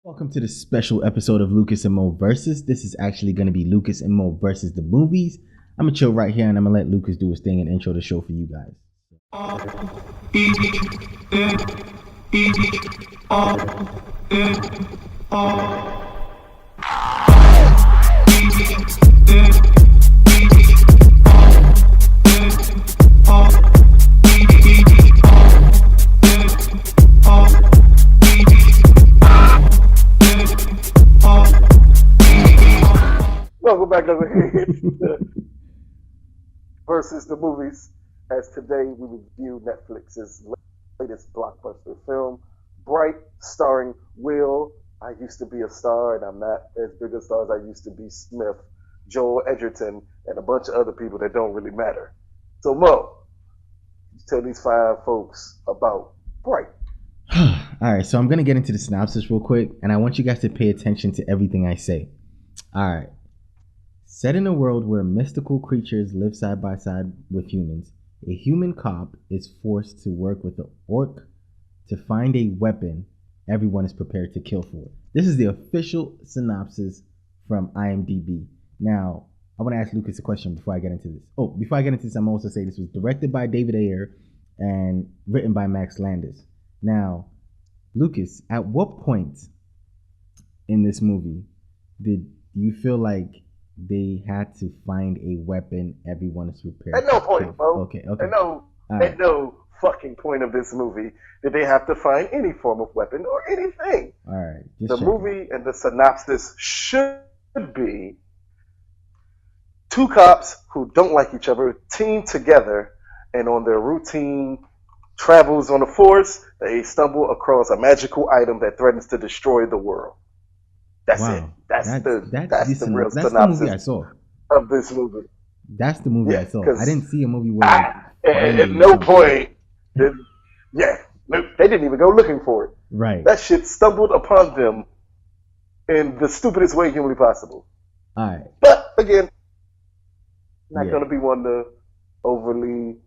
Welcome to this special episode of Lucas&Moe Versus. This is actually going to be Lucas&Moe versus the movies. I'm going to chill right here and I'm going to let Lucas do his thing and intro the show for you guys. Welcome back over here versus the movies. As today we review Netflix's latest blockbuster film, Bright, starring Will. I used to be a star, and I'm not as big a star as I used to be. Smith, Joel Edgerton, and a bunch of other people that don't really matter. So Mo, tell these five folks about Bright. Alright, so I'm going to get into the synopsis real quick, and I want you guys to pay attention to everything I say. Alright. Set in a world where mystical creatures live side by side with humans, a human cop is forced to work with an orc to find a weapon everyone is prepared to kill for. This is the official synopsis from IMDb. Now, I want to ask Lucas a question before I get into this. Oh, before I get into this, I'm also say this was directed by David Ayer and written by Max Landis. Now, Lucas, at what point in this movie did you feel like they had to find a weapon everyone is prepared At no point, Mo. Okay. At no fucking point of this movie did they have to find any form of weapon or anything. All right. The movie and the synopsis should be two cops who don't like each other team together, and on their routine travels on the force, they stumble across a magical item that threatens to destroy the world. That's it. That's the real synopsis movie I saw of this movie. That's the movie I saw. I didn't see a movie where at no point they didn't even go looking for it. Right. That shit stumbled upon them in the stupidest way humanly possible. All right. But again, not going to be one to overly.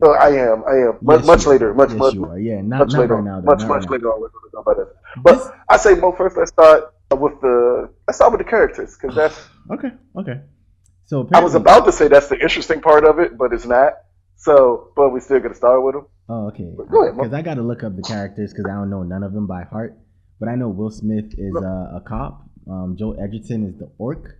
I am. Much later. Much later. Yeah, not later. Right now. Much later on. We're going to talk about that. But I say, Mo, first let's start with the characters, because that's okay. So I was about to say that's the interesting part of it, but it's not. So, but we still gonna start with them. Oh, okay. Go ahead, because I got to look up the characters because I don't know none of them by heart. But I know Will Smith is a cop. Joel Edgerton is the orc.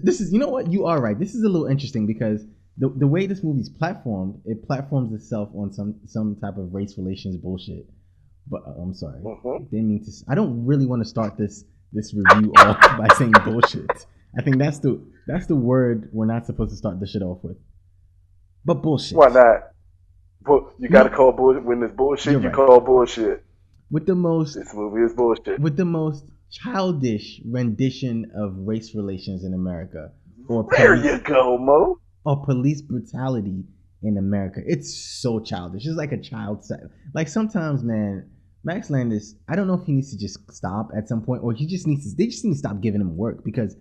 This is, you know what? You are right. This is a little interesting because the way this movie's platformed, it platforms itself on some type of race relations bullshit. But I'm sorry. Didn't mean to. I don't really want to start this review off by saying bullshit. I think that's the word we're not supposed to start this shit off with. But bullshit. Why not? You got to call bullshit when it's bullshit. You right. Call bullshit. This movie is bullshit. With the most childish rendition of race relations in America, there you go, Mo. Or police brutality in America. It's so childish. It's like a child set. Like sometimes, man. Max Landis, I don't know if he needs to just stop at some point, or they just need to stop giving him work because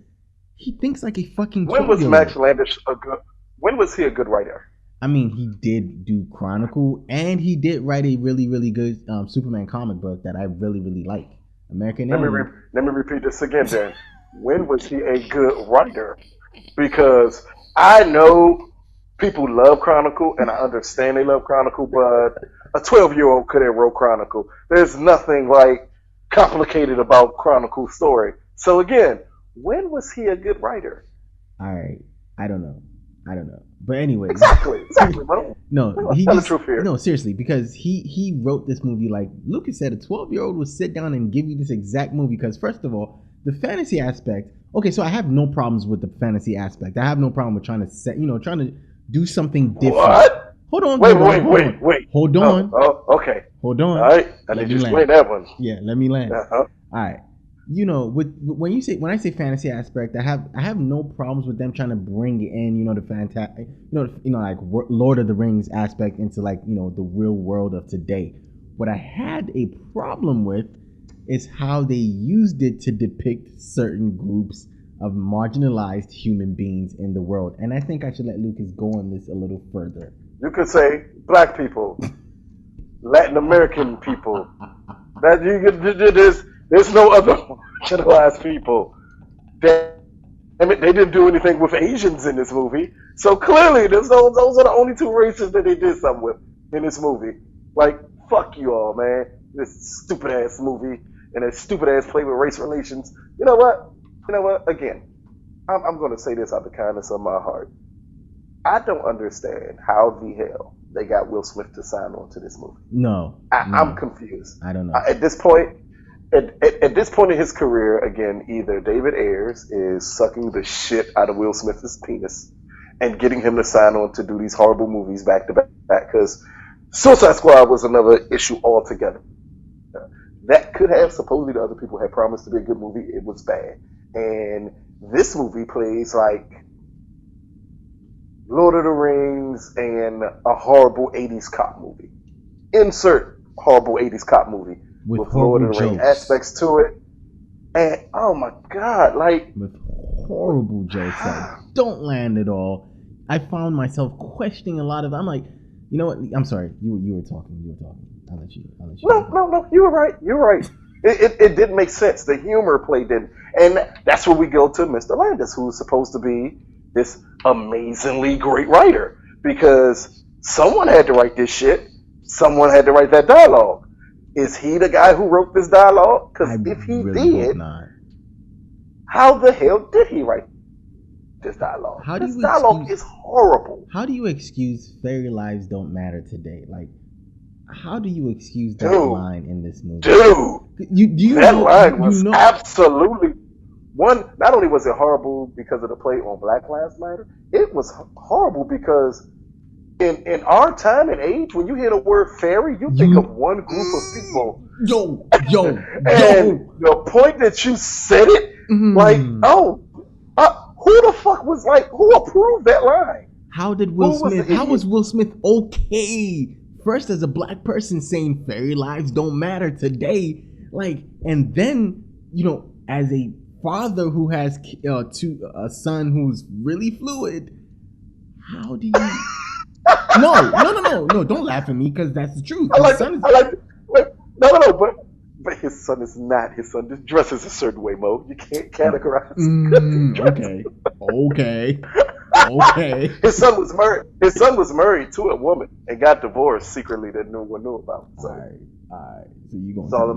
he thinks like a fucking. When was Max Landis when was he a good writer? I mean, he did do Chronicle, and he did write a really, really good Superman comic book that I really, really like. American Alien. Let me repeat this again, then. When was he a good writer? Because I know people love Chronicle, and I understand they love Chronicle, but a 12-year-old could have wrote Chronicle. There's nothing like complicated about Chronicle's story. So again, when was he a good writer? All right, I don't know. But anyway, exactly. No, he just, the truth here. No, seriously, because he wrote this movie like Lucas said. A 12-year-old would sit down and give you this exact movie because first of all, the fantasy aspect. Okay, so I have no problems with the fantasy aspect. I have no problem with trying to do something different. What? Hold on. Wait. Hold on. Okay. Hold on. All right. I need you to explain that one. Yeah, let me land. Uh-huh. All right. When I say fantasy aspect, I have no problems with them trying to bring in, the fantastic, like Lord of the Rings aspect into like, the real world of today. What I had a problem with is how they used it to depict certain groups of marginalized human beings in the world. And I think I should let Lucas go on this a little further. You could say black people, Latin American people. That you could do this. There's no other marginalized people. Damn it, they didn't do anything with Asians in this movie. So clearly, those are the only two races that they did something with in this movie. Like, fuck you all, man. This stupid ass movie and that stupid ass play with race relations. You know what? You know what? Again, I'm going to say this out of the kindness of my heart. I don't understand how the hell they got Will Smith to sign on to this movie. No, I'm confused. I don't know. At this point, at this point in his career, again, either David Ayers is sucking the shit out of Will Smith's penis and getting him to sign on to do these horrible movies back to back, because Suicide Squad was another issue altogether. That could have, supposedly the other people had promised to be a good movie. It was bad. And this movie plays like Lord of the Rings and a horrible 80s cop movie. Insert horrible 80s cop movie with Lord of the Rings aspects to it. And oh my God, like, with horrible jokes that don't land at all. I found myself questioning a lot of. I'm like, you know what? I'm sorry. You were talking. I'll let you. No. You were right. You're right. It didn't make sense. The humor played in, and that's where we go to Mr. Landis, who's supposed to be this amazingly great writer, because someone had to write this shit. Someone had to write that dialogue. Is he the guy who wrote this dialogue? Because if he did, how the hell did he write this dialogue? This dialogue is horrible. How do you excuse fairy lives don't matter today? Like, how do you excuse that line in this movie? Dude, that line was absolutely one. Not only was it horrible because of the play on Black Lives Matter, it was horrible because in our time and age, when you hear the word fairy, you think of one group of people. And the point that you said it, like, who the fuck was like, who approved that line? How did Will Smith? How was Will Smith okay? First, as a black person saying fairy lives don't matter today, like, and then, you know, as a father who has a son who's really fluid, how do you? No, don't laugh at me, because that's the truth. But his son is not. His son just dresses a certain way, Mo. You can't categorize. Okay. His son was married to a woman and got divorced secretly that no one knew about. So. All right. So you gonna tell me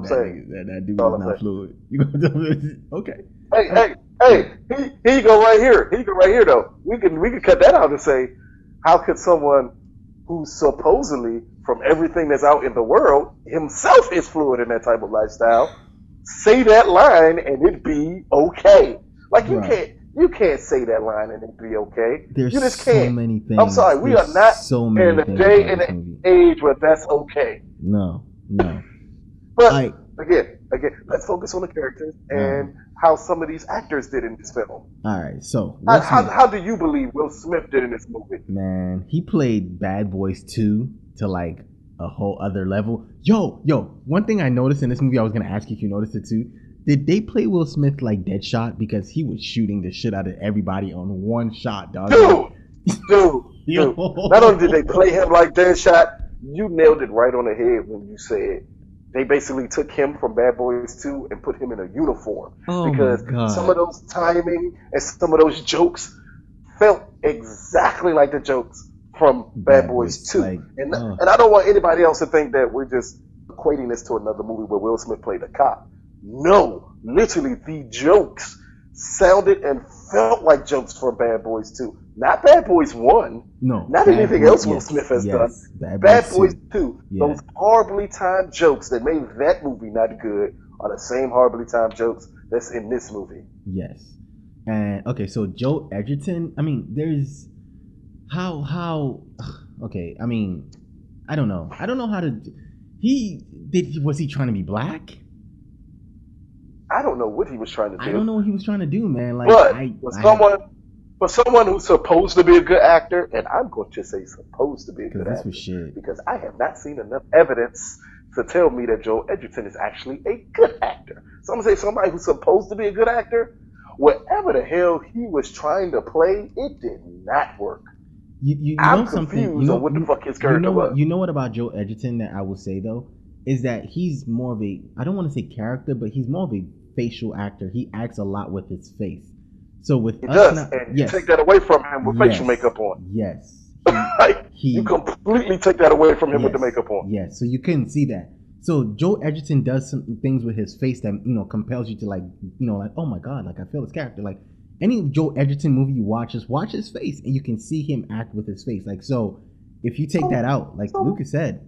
that dude is not fluid? You gonna tell me? Okay. Hey. Here you go right here. Here you go right here though. We can cut that out and say, how could someone who supposedly, from everything that's out in the world, himself is fluid in that type of lifestyle, say that line and it be okay? Like, you can't say that line and it be okay. There's you just can't. So many things. I'm sorry, we are not in a day and an age where that's okay. No. But again, let's focus on the characters and how some of these actors did in this film. All right, so how do you believe Will Smith did in this movie? Man, he played Bad Boys 2 to like a whole other level. Yo, one thing I noticed in this movie, I was gonna ask you if you noticed it too. Did they play Will Smith like Deadshot? Because he was shooting the shit out of everybody on one shot, dog. Dude. Not only did they play him like Deadshot, you nailed it right on the head when you said they basically took him from Bad Boys 2 and put him in a uniform. Because some of those timing and some of those jokes felt exactly like the jokes from Bad Boys 2. Like, and I don't want anybody else to think that we're just equating this to another movie where Will Smith played a cop. No, literally the jokes sounded and felt like jokes from Bad Boys 2. Not Bad Boys 1. No. Not anything else Will Smith has done. Bad Boys 2. Yeah. Those horribly timed jokes that made that movie not good are the same horribly timed jokes that's in this movie. Yes. And okay, so Joe Edgerton, I mean, there's how okay, I mean, I don't know how to was he trying to be black? I don't know what he was trying to do. I don't know what he was trying to do, man. Like, for someone who's supposed to be a good actor, and I'm going to say supposed to be a good actor, because I have not seen enough evidence to tell me that Joe Edgerton is actually a good actor. So I'm going to say somebody who's supposed to be a good actor, whatever the hell he was trying to play, it did not work. I'm confused on what the fuck his character was. You know what about Joe Edgerton that I will say though? is that he's more of a, I don't want to say character, but he's more of a facial actor. He acts a lot with his face. So with He us does, not, and you yes, take that away from him with facial yes, makeup on. yes, Like, you he completely take that away from him with the yes, makeup on. yes. So you couldn't see that. So Joe Edgerton does some things with his face that compels you to like like, oh my god, like I feel his character. Like any Joe Edgerton movie you watch, just watch his face and you can see him act with his face. Like, so if you take that out, like So, Lucas said,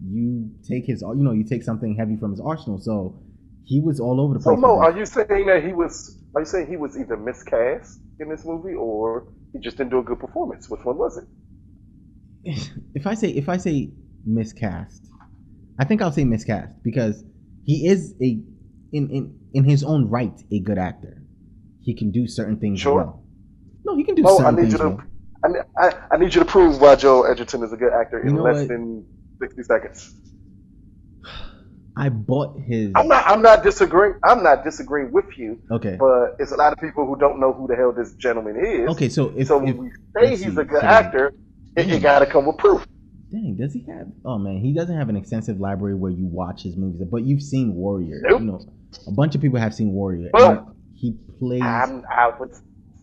you take his you take something heavy from his arsenal. So he was all over the so place with Mo, this. are you saying that he was? Are you saying he was either miscast in this movie or he just didn't do a good performance? Which one was it? If I say miscast, I think I'll say miscast because he is in his own right a good actor. He can do certain things Sure. well. No, he can do Mo, I certain need you things to. well. I need you to prove why Joel Edgerton is a good actor You in know less what? than 60 seconds. I bought his. I'm not disagreeing. I'm not disagreeing with you, Okay. but it's a lot of people who don't know who the hell this gentleman is. Okay. So So if when we say let's he's a see. good So actor, it dang, got to come with proof. dang, does he have? Oh man, he doesn't have an extensive library where you watch his movies, but you've seen Warrior. Nope. A bunch of people have seen Warrior, and But he plays. I would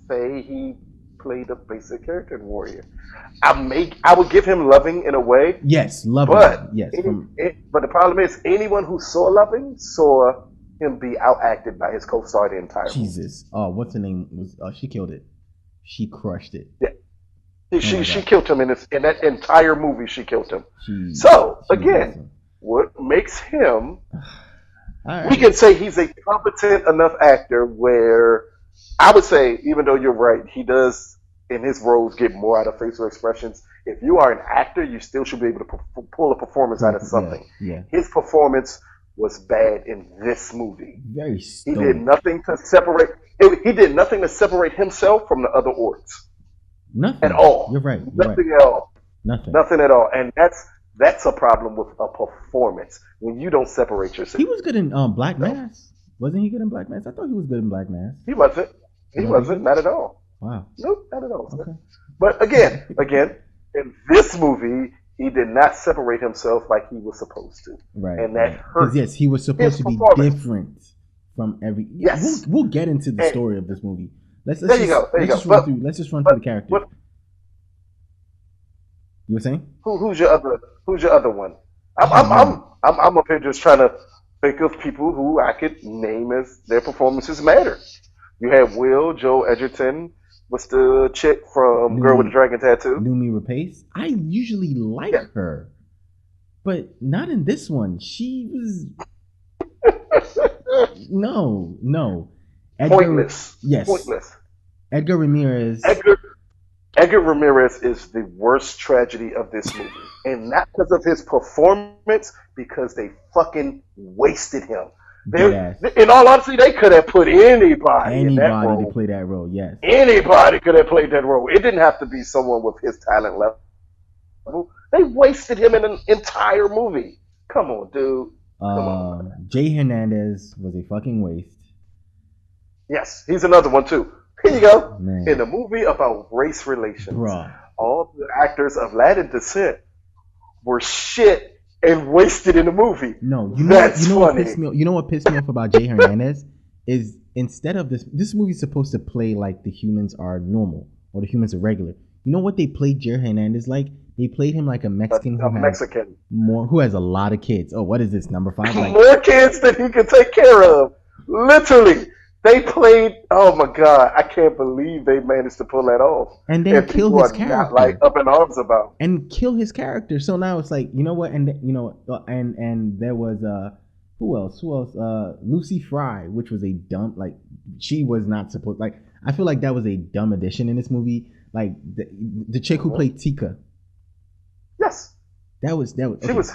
say he played a basic character in Warrior. I would give him Loving in a way, Yes, loving. but Yes, from but the problem is anyone who saw Loving saw him be outacted by his co-star the entire movie. Jesus. Oh, what's her name? Was she killed it? She crushed it. Yeah. Oh She my she god. killed him in that entire movie. She killed him. She So she was again, awesome. what makes him? All We right. can say he's a competent enough actor where I would say, even though you're right, he does in his roles get more out of facial expressions. If you are an actor, you still should be able to pull a performance out of Yeah, something. yeah. His performance was bad in this movie. Very He did stoic. nothing to separate. He did nothing to separate himself from the other orcs at Nothing. all. You're right. You're right. Nothing at all. Nothing. Nothing at all. And that's a problem with a performance when you don't separate yourself. He was good in Black No, Mass. Wasn't he good in Black Mass? I thought he was good in Black Mass. he wasn't. He You don't think wasn't. so? Not at all. Wow. Nope, not at all. Okay. But again, in this movie, he did not separate himself like he was supposed to, Right. and that Right. Because hurt yes, he was supposed his to be performance. different from every. Yeah, Yes, we'll get into the and story of this movie. Let's there you go. There you let's go. just run through. Let's just run through the characters. But You were saying? who's your other? Who's your other one? I'm Oh I'm man. I'm I'm up here just trying to think of people who I could name as their performances matter. You had Will, Joe Edgerton. What's the chick from Girl with the Lumi Dragon Tattoo? Lumi Rapace. I usually like Yeah. her, but not in this one. She was no. Edgar. Pointless. Yes, Pointless. Edgar Ramirez. Edgar Edgar Ramirez is the worst tragedy of this movie. And not because of his performance, because they fucking wasted him. Dead ass. In all honesty, they could have put anybody in that Anybody to role. play that role, yes. Anybody could have played that role. It didn't have to be someone with his talent level. They wasted him in an entire movie. Come on, dude. Come on. Jay Hernandez was a fucking waste. Yes, he's another one too. Here you go. Man. In a movie about race relations, Bruh. all the actors of Latin descent were shit and wasted in the movie. No, That's what funny. pissed me off about Jay Hernandez is instead of this movie's supposed to play like the humans are normal or the humans are regular. You know what they played Jay Hernandez like? They played him like a Mexican A Mexican. who has a lot of kids. Oh, what is this, number 5? Like, More kids than he could take care of. Literally. They played, oh my God, I can't believe they managed to pull that off. and then And kill people his are character. not like up in arms about. And kill his character. So now it's like, you know what? And and there was who else? Lucy Fry, which was a dumb, like, she was not supposed, like, I feel like that was a dumb addition in this movie. Like the chick who played Tika, Yes. that was She okay. was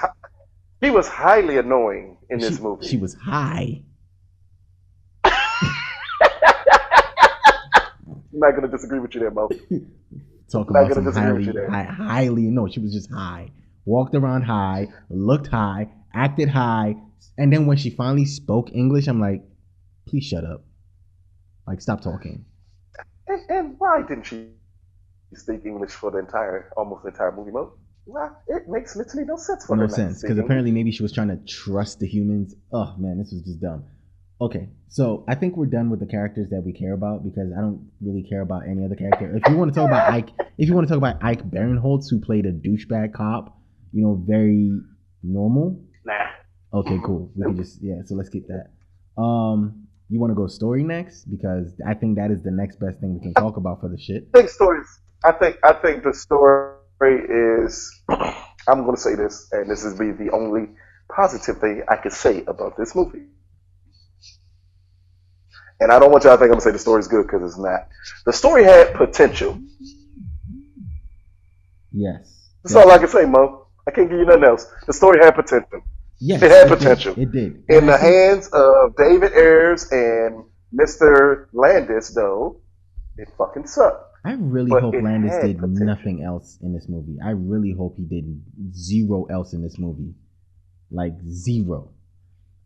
he was highly annoying in this she, movie. she was high. I'm not gonna disagree with you there, Mo. Talk Not about gonna some disagree with you there. highly. No, she was just high. Walked around high, looked high, acted high, and then when she finally spoke English, I'm like, please shut up. Like, stop talking. And why didn't she speak English for the almost entire movie, Mo? Well, it makes literally no sense for No her not to sense, speak because English. apparently maybe she was trying to trust the humans. Oh man, this was just dumb. Okay, so I think we're done with the characters that we care about because I don't really care about any other character. If you want to talk about Ike, if you want to talk about Ike Barinholtz, who played a douchebag cop, very normal. Nah. Okay, cool. We can just So let's keep that. You want to go story next because I think that is the next best thing we can talk about for the shit. I think stories. I think the story is. I'm going to say this, and this is be the only positive thing I could say about this movie. And I don't want y'all to think I'm going to say the story's good because it's not. The story had potential. Yes. That's all I can say, Mo. I can't give you nothing else. The story had potential. Yes, it had potential. It did. In the hands of David Ayers and Mr. Landis, though, it fucking sucked. I really hope Landis did nothing else in this movie. I really hope he did zero else in this movie. Like zero.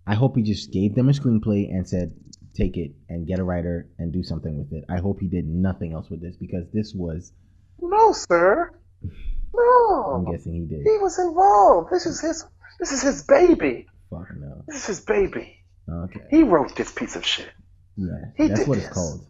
I hope he just gave them a screenplay and said, take it and get a writer and do something with it. I hope he did nothing else with this because this was... No, sir. No. I'm guessing he did. He was involved. This is his baby. Fuck no. This is his baby. Okay. He wrote this piece of shit. Yeah, that's what it's called.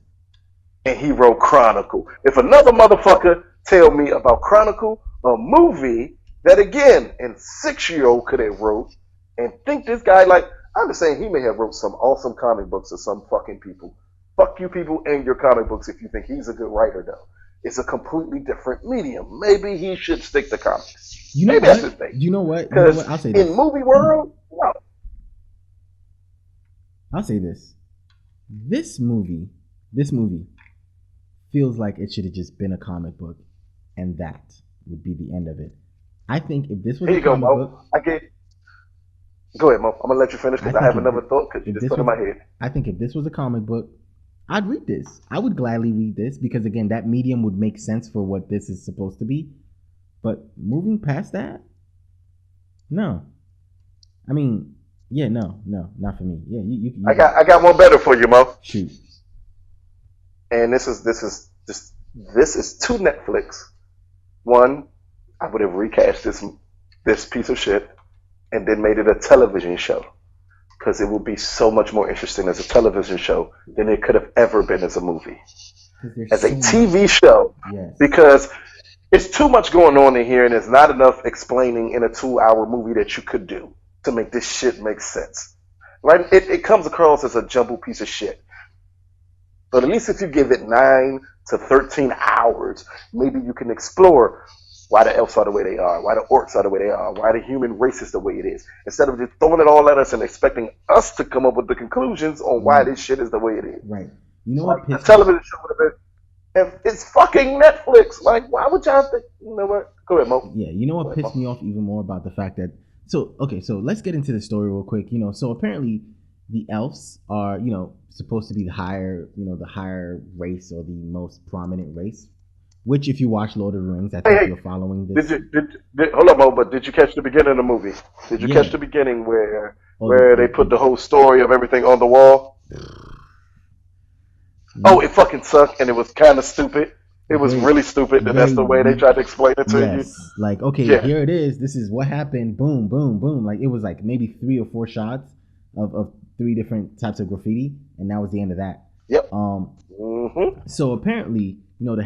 And he wrote Chronicle. If another motherfucker tell me about Chronicle, a movie that again, and 6-year-old could have wrote, and think this guy like, I'm just saying he may have wrote some awesome comic books or some fucking people. Fuck you people and your comic books if you think he's a good writer though. It's a completely different medium. Maybe he should stick to comics. Maybe that's his thing. You know what? I'll say this. In movie world, no. I'll say this. This movie feels like it should have just been a comic book, and that would be the end of it. I think if this was a comic book, Go ahead, Mo. I'm gonna let you finish because I have another thought because you just put it in my head. I think if this was a comic book, I'd read this. I would gladly read this because again, that medium would make sense for what this is supposed to be. But moving past that, no. I mean, yeah, no, not for me. Yeah, you I got one better for you, Mo. Shoot. And this is to Netflix. One, I would have recast this piece of shit and then made it a television show because it would be so much more interesting as a television show than it could have ever been as a movie. As a TV show, yes. Because it's too much going on in here and there's not enough explaining in a 2-hour movie that you could do to make this shit make sense. Right? It comes across as a jumbled piece of shit. But at least if you give it 9 to 13 hours, maybe you can explore why the elves are the way they are, why the orcs are the way they are, why the human race is the way it is. Instead of just throwing it all at us and expecting us to come up with the conclusions on why this shit is the way it is. Right. You know what? The television show would have been, it's fucking Netflix. Like, why would y'all think, you know what? Go ahead, Mo. Yeah, you know what pissed me off even more about the fact that, so let's get into the story real quick. So apparently the elves are, supposed to be the higher race or the most prominent race. Which, if you watch Lord of the Rings, I think you're following this. Hold on, Mo, but did you catch the beginning of the movie? Did you catch the beginning where they put the whole story of everything on the wall? Oh, it fucking sucked, and it was kind of stupid. It was really stupid, and that's the way they tried to explain it to you. Like, okay, here it is. This is what happened. Boom, boom, boom. Like, it was like maybe 3 or 4 shots of 3 different types of graffiti, and that was the end of that. Yep. So apparently, the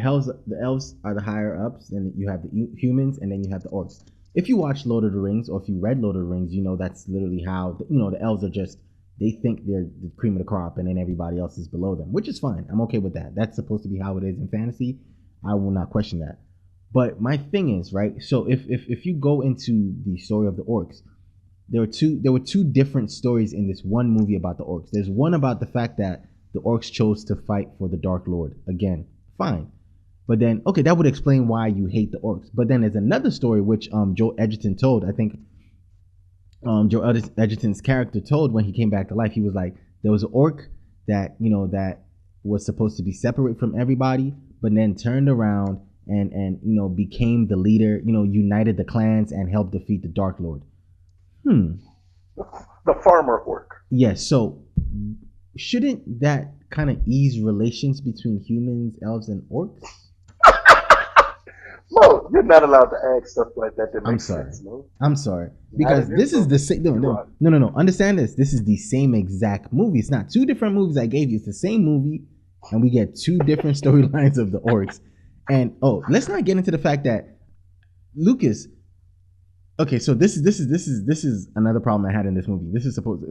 elves are the higher ups, and you have the humans, and then you have the orcs. If you watch Lord of the Rings, or if you read Lord of the Rings, that's literally how the elves are just, they think they're the cream of the crop, and then everybody else is below them, which is fine. I'm okay with that. That's supposed to be how it is in fantasy. I will not question that. But my thing is, right? So if you go into the story of the orcs, there were two different stories in this one movie about the orcs. There's one about the fact that the orcs chose to fight for the Dark Lord. Again, fine. But then, okay, that would explain why you hate the orcs. But then there's another story which Joe Edgerton told. I think Joe Edgerton's character told when he came back to life. He was like, there was an orc that, that was supposed to be separate from everybody, but then turned around and became the leader, united the clans and helped defeat the Dark Lord. The farmer orc. Yes, so shouldn't that kind of ease relations between humans, elves, and orcs? Mo, you're not allowed to ask stuff like that that I'm makes sorry. sense, Mo. I'm sorry. Not Because in this this is room. the same. No, You no, are. no, no, no. Understand this. This is the same exact movie. It's not two different movies I gave you. It's the same movie, and we get two different storylines of the orcs. And let's not get into the fact that Lucas. Okay, so this is another problem I had in this movie. This is supposed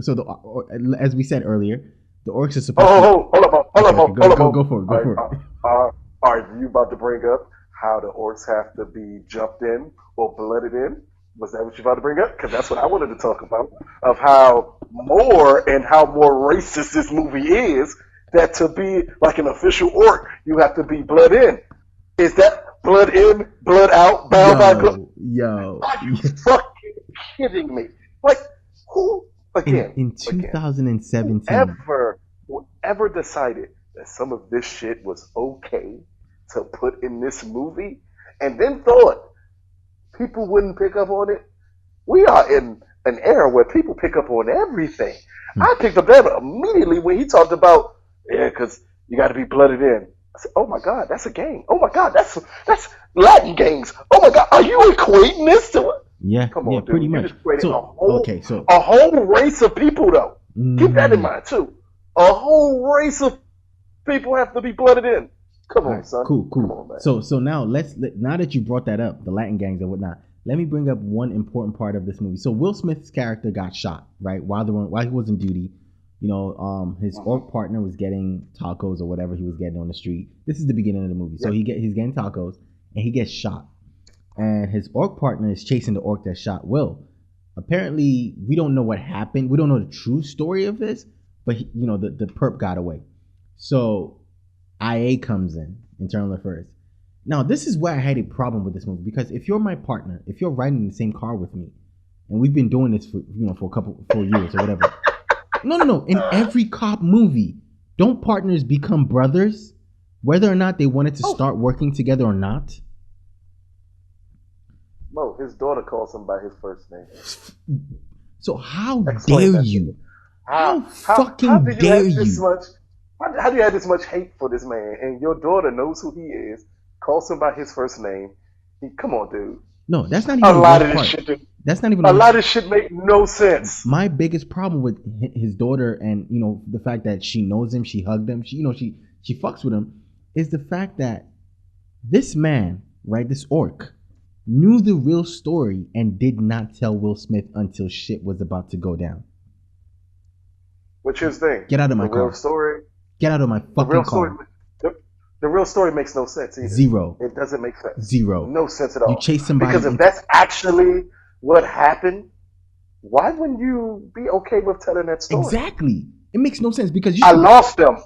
as we said earlier, the orcs are supposed to. Hold up, Mo. Hold Okay, up, okay, Mo. Hold up, go Mo. for it. Go Are, for are, it. are, are you about to bring up how the orcs have to be jumped in or blooded in? Was that what you about to bring up? Because that's what I wanted to talk about. Of how more racist this movie is. That to be like an official orc, you have to be blood in. Is that blood in, blood out, bound by blood? Yo. Are you fucking kidding me? Like, who, In again, 2017. whoever decided that some of this shit was okay to put in this movie and then thought people wouldn't pick up on it, we are in an era where people pick up on everything. Hmm. I picked up that immediately when he talked about, yeah, because you got to be blooded in. I said, oh my God, that's a gang. Oh my God, that's Latin gangs. Oh my God, are you equating this to it? Yeah, Come yeah, on, pretty dude. You much. just created So a whole race of people, though. Keep that in mhm. mind too. A whole race of people have to be blooded in. Come All on, right, son. cool, Come cool. on, man. So now now that you brought that up, the Latin gangs and whatnot, let me bring up one important part of this movie. So Will Smith's character got shot, right? While he was in duty, his Mm-hmm. orc partner was getting tacos or whatever he was getting on the street. This is the beginning of the movie. So Yep. he's getting tacos and he gets shot. And his orc partner is chasing the orc that shot Will. Apparently, we don't know what happened. We don't know the true story of this, but the perp got away. So IA comes in, internal affairs. Now, this is where I had a problem with this movie because if you're my partner, if you're riding in the same car with me, and we've been doing this for years or whatever. No. In every cop movie, don't partners become brothers, whether or not they wanted to start working together or not? Mo, his daughter calls him by his first name. So how Explain dare that to you? me. How How fucking do you dare have this you? much? How do you have this much hate for this man? And your daughter knows who he is, calls him by his first name. Come on, dude. No, that's not A even the lot of worst this part. shit, dude. That's not even A the lot worst. of shit make no sense. My biggest problem with his daughter and the fact that she knows him, she hugged him, she fucks with him, is the fact that this man, right, this orc, knew the real story and did not tell Will Smith until shit was about to go down. Which is the thing. Get out of my The real car. story. Get out of my The real fucking story. car. The real story makes no sense either. Zero. It doesn't make sense. Zero. No sense at You all. chase somebody Because if into- that's actually what happened, why wouldn't you be okay with telling that story? Exactly. It makes no sense because I lost him.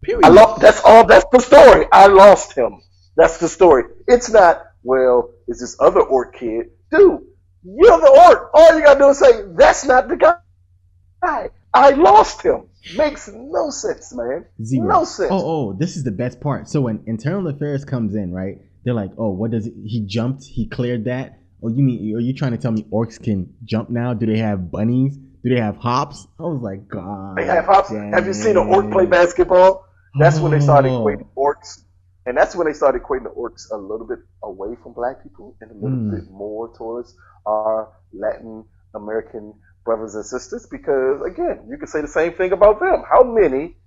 period. That's all. That's the story. I lost him. That's the story. It's not, well, it's this other orc kid. Dude, you're the orc. All you gotta do is say, that's not the guy. I lost him. Makes no sense, man. Zero. No sense. Oh, this is the best part. So when internal affairs comes in, right? They're like, oh, what does it? He jumped. He cleared that. Oh, are you trying to tell me orcs can jump now? Do they have bunnies? Do they have hops? I was like, God. They have hops. damn. Have you seen an orc play basketball? That's when they started Oh. equating orcs. And that's when they started equating the orcs a little bit away from black people and a little bit more towards our Latin American brothers and sisters. Because, again, you can say the same thing about them. How many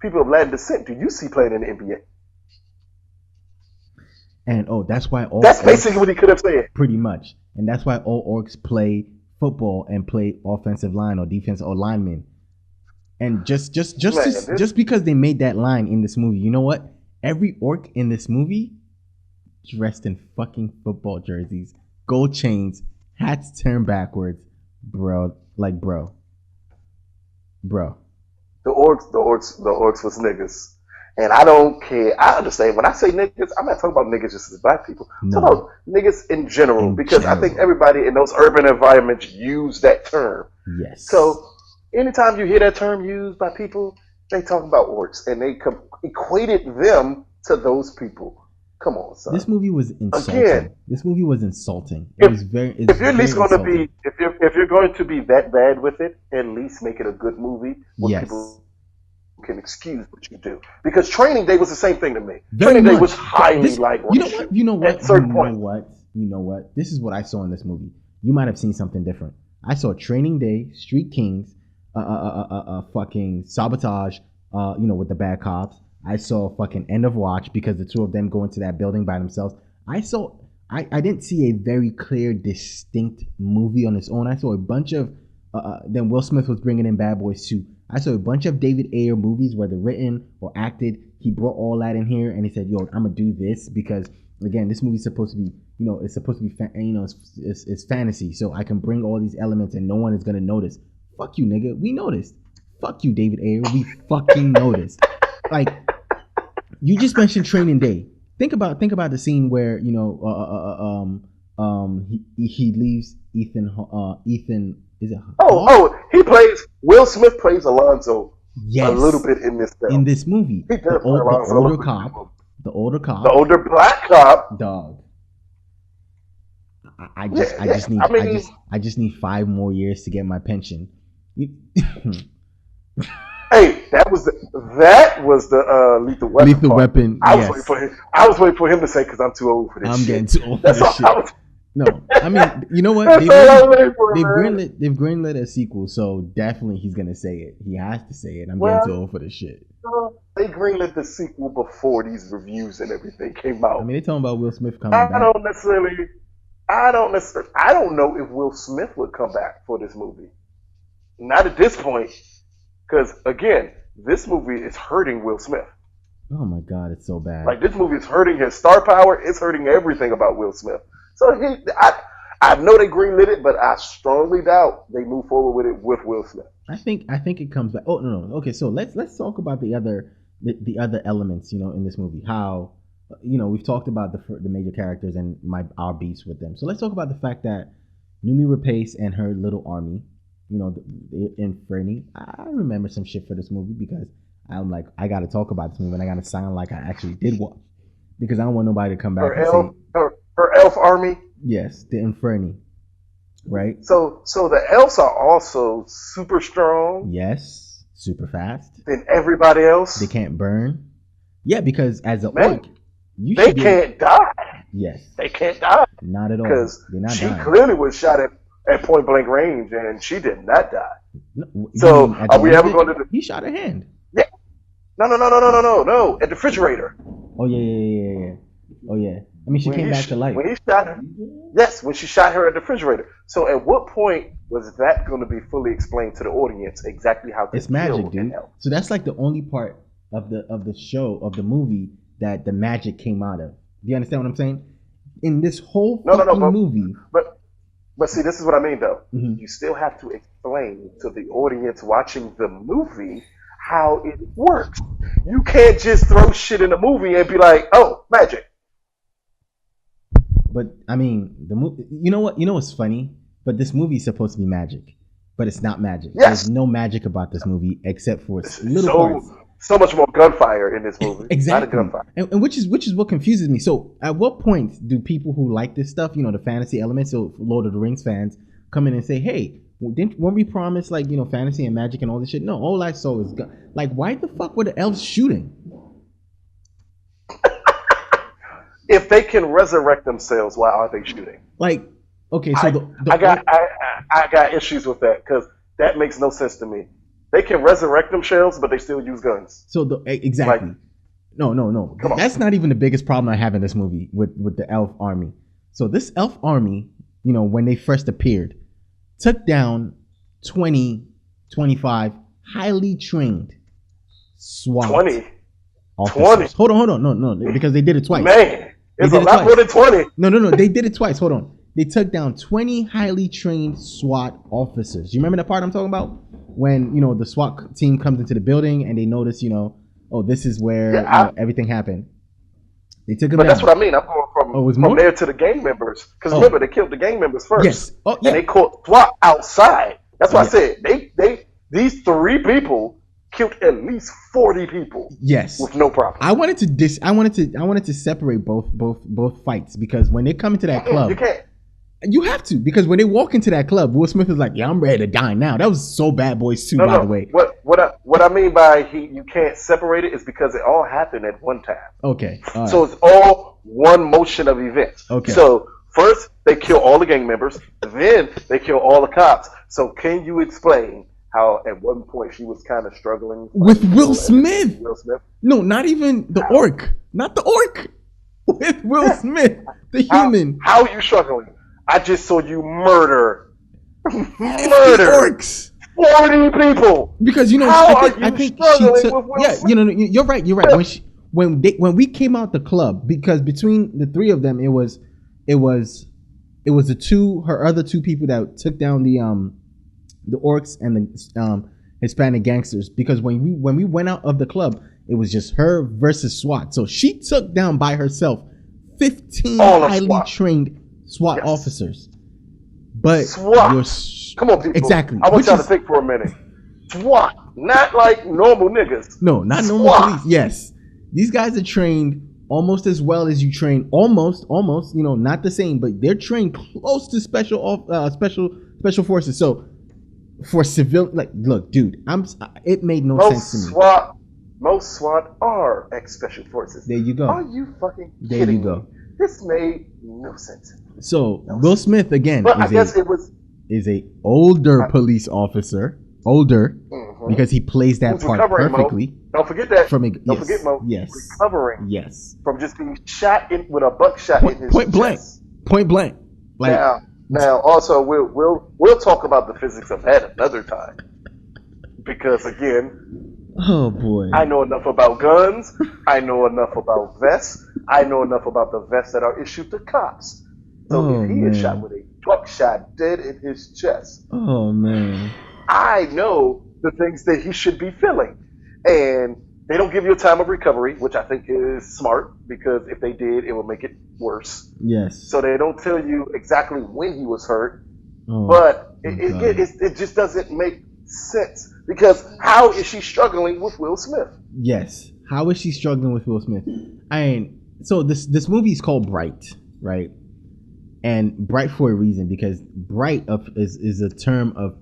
people of Latin descent do you see playing in the NBA? And that's why all That's orcs, basically what he could have said. pretty much. And that's why all orcs play football and play offensive line or defense or linemen. And just because they made that line in this movie, you know what? Every orc in this movie dressed in fucking football jerseys, gold chains, hats turned backwards, bro. Like, bro. The orcs was niggas. And I don't care. I understand. When I say niggas, I'm not talking about niggas just as black people. I'm No. talking about niggas in general. In Because I think general. everybody in those urban environments use that term. Yes. So anytime you hear that term used by people, they talk about orcs. And they equated them to those people. Come on, son. this movie was insulting. Again. This movie was insulting. If you're at least going to insulting. be, if you're going to be that bad with it, at least make it a good movie where Yes. people can excuse what you do. Because Training Day was the same thing to me. Very Training Day much. was highly like You know what? You know what? at certain You know points. what? You know what? This is what I saw in this movie. You might have seen something different. I saw Training Day, Street Kings, fucking Sabotage, with the bad cops. I saw fucking End of Watch because the two of them go into that building by themselves. I didn't see a very clear, distinct movie on its own. I saw a bunch of, then Will Smith was bringing in Bad Boys 2. I saw a bunch of David Ayer movies, whether written or acted. He brought all that in here and he said, yo, I'm going to do this because, again, this movie's supposed to be, it's supposed to be, it's fantasy. So I can bring all these elements and no one is going to notice. Fuck you, nigga. We noticed. Fuck you, David Ayer. We fucking noticed. Like, you just mentioned Training Day. Think about the scene where, he leaves Ethan, is it? Will Smith plays Alonzo Yes. a little bit in this film. In this movie. He does play Alonzo a little bit. The older cop. The older black cop. Dog. I just need 5 more years to get my pension. Hey, that was the Lethal Weapon. Lethal Weapon. I was waiting for him to say because I'm too old for this. I'm shit. getting too old for this shit. No, I mean, you know what? They've greenlit a sequel, so definitely he's gonna say it. He has to say it. I'm getting too old for this shit. They greenlit the sequel before these reviews and everything came out. I mean, they're talking about Will Smith coming back. I don't know if Will Smith would come back for this movie. Not at this point, because again, this movie is hurting Will Smith. Oh my God, it's so bad. Like, this movie is hurting his star power. It's hurting everything about Will Smith. So I know they greenlit it, but I strongly doubt they move forward with it with Will Smith. I think it comes back. Oh no. Okay, so let's talk about the other elements, in this movie. How, we've talked about the major characters and our beefs with them. So let's talk about the fact that Noomi Rapace and her little army, in Fernie. I remember some shit for this movie because I'm like, I got to talk about this movie and I got to sound like I actually did watch, because I don't want nobody to come back and say her elf army. Yes, the Inferni, right? So the elves are also super strong. Yes, super fast. Than everybody else. They can't burn. Yeah, because as an orc, they can't die. Yes, they can't die. Not at all. Because she clearly was shot at point blank range, and she did not die. No, so are we ever going to? He shot her hand. Yeah. No. At the refrigerator. Oh yeah. Oh yeah. I mean, she came back to life. When he shot her, yes, when she shot her at the refrigerator. So at what point was that going to be fully explained to the audience exactly how it's magic, dude? So that's like the only part of the show, of the movie, that the magic came out of. Do you understand what I'm saying? In this whole movie. But see, this is what I mean, though. Mm-hmm. You still have to explain to the audience watching the movie how it works. You can't just throw shit in the movie and be like, oh, magic. But I mean, the movie. You know what? You know what's funny? But this movie is supposed to be magic, but it's not magic. Yes. There's no magic about this movie except for little parts. So much more gunfire in this movie. Exactly. Not a gunfire. And which is what confuses me. So at what point do people who like this stuff, the fantasy elements, so Lord of the Rings fans, come in and say, hey, weren't we promised fantasy and magic and all this shit? No, all I saw was like, why the fuck were the elves shooting? If they can resurrect themselves, why are they shooting? Like, okay, so I got issues with that because that makes no sense to me. They can resurrect themselves, but they still use guns. So exactly. Like, no. That's not even the biggest problem I have in this movie with the elf army. So this elf army, when they first appeared, took down 20, 25 highly trained SWAT 20. officers. 20. Hold on. No, because they did it twice. Man, it's a lot more than 20. No. They did it twice. Hold on. They took down 20 highly trained SWAT officers. You remember that part I'm talking about? When, the SWAT team comes into the building and they notice, this is where everything happened. They took them down. But that's what I mean. I'm going from there to the gang members. Because remember, they killed the gang members first. Yes. Oh, yeah. And they caught SWAT outside. That's why I said these 3 people killed at least 40 people. Yes. With no problem. I wanted to separate both fights because when they come into that club, you can't. You have to, because when they walk into that club, Will Smith is like, "Yeah, I'm ready to die now." That was so Bad Boys 2, No, by the no. way. What I mean by you can't separate it is because it all happened at one time. Okay, all So right, it's all one motion of events. okay. So first they kill all the gang members, then they kill all the cops. So can you explain how at one point she was kind of struggling With fighting Will Smith? Will Smith? No, not even the How? orc. Not the orc. With Will Smith, the How, human. how are you struggling? I just saw you murder The orcs. 40 people. Because How I are think you she struggling took. with Will Yeah, Smith? you're right. You're right. When we came out the club, because between the three of them, it was her other two people that took down the orcs and the Hispanic gangsters. Because when we went out of the club, it was just her versus SWAT. So she took down by herself 15 All of highly SWAT. trained SWAT Yes. officers. But SWAT. you're Come on, people. exactly. I want Which y'all to is think for a minute. SWAT, not like normal niggas. no, not normal SWAT. police. Yes, these guys are trained almost as well as you train. Almost. Not the same, but they're trained close to special forces. So for civil, like, look, dude, it made no sense to me. Most SWAT are ex-special forces. There you go. Are you fucking There kidding you go. me? This made no sense. So Will Smith again But I guess it was. is a older police officer, older Mhm. because he plays that Who's part recovering, Mo. perfectly. Don't forget that. From Don't forget, Mo. yes, Recovering yes, from just being shot in with a buckshot in his point blank, chest. point blank. Like, Now, also, we'll talk about the physics of that another time, because again, oh boy, I know enough about guns. I know enough about vests. I know enough about the vests that are issued to cops. So Oh, if he is man. shot with a buckshot dead in his chest, oh man, I know the things that he should be feeling. And they don't give you a time of recovery, which I think is smart, because if they did, it would make it worse. yes. So they don't tell you exactly when he was hurt, Oh, but God. it just doesn't make sense. Because how is she struggling with Will Smith? Yes. How is she struggling with Will Smith? So this movie is called Bright, right? And Bright for a reason, because Bright is a term of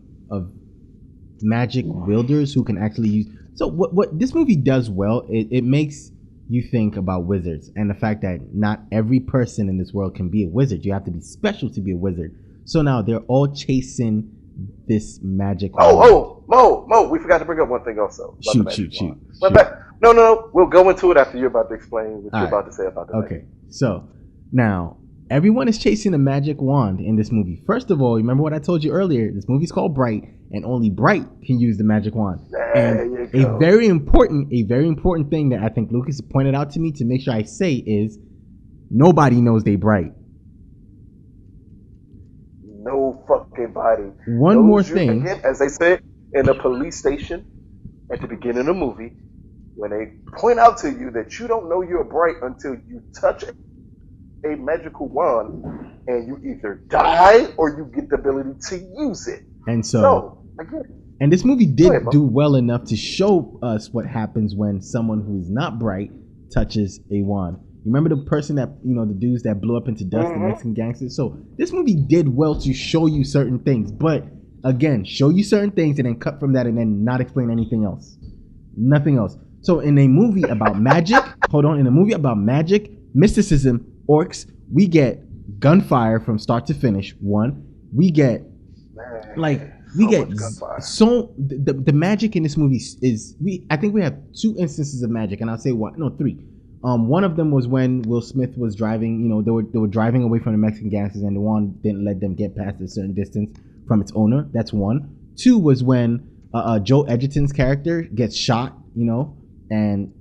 magic wielders who can actually use. So what this movie does well, it makes you think about wizards and the fact that not every person in this world can be a wizard. You have to be special to be a wizard. So now they're all chasing this magic. Mo, we forgot to bring up one thing also. Shoot. No. We'll go into it after you're about to explain what you're about to say about the Okay, so now everyone is chasing a magic wand in this movie. First of all, remember what I told you earlier? This movie's called Bright, and only Bright can use the magic wand. There you And go. a very important thing that I think Lucas pointed out to me to make sure I say is nobody knows they Bright. No fucking body. One more thing. Again, as they said in a police station at the beginning of the movie, when they point out to you that you don't know you're bright until you touch a magical wand, and you either die or you get the ability to use it. And so again, and this movie Go did ahead, Mo. do well enough to show us what happens when someone who is not bright touches a wand. You remember the person that, the dudes that blew up into dust, the Mexican gangsters? So this movie did well to show you certain things, but again, show you certain things and then cut from that and then not explain anything else. Nothing else. So in a movie about magic, in a movie about magic, mysticism, orcs, we get gunfire from start to finish. One, we get the magic in this movie is I think we have two instances of magic, and I'll say three. One of them was when Will Smith was driving. They were driving away from the Mexican gangsters, and the wand didn't let them get past a certain distance from its owner. That's one. Two was when Joe Edgerton's character gets shot, and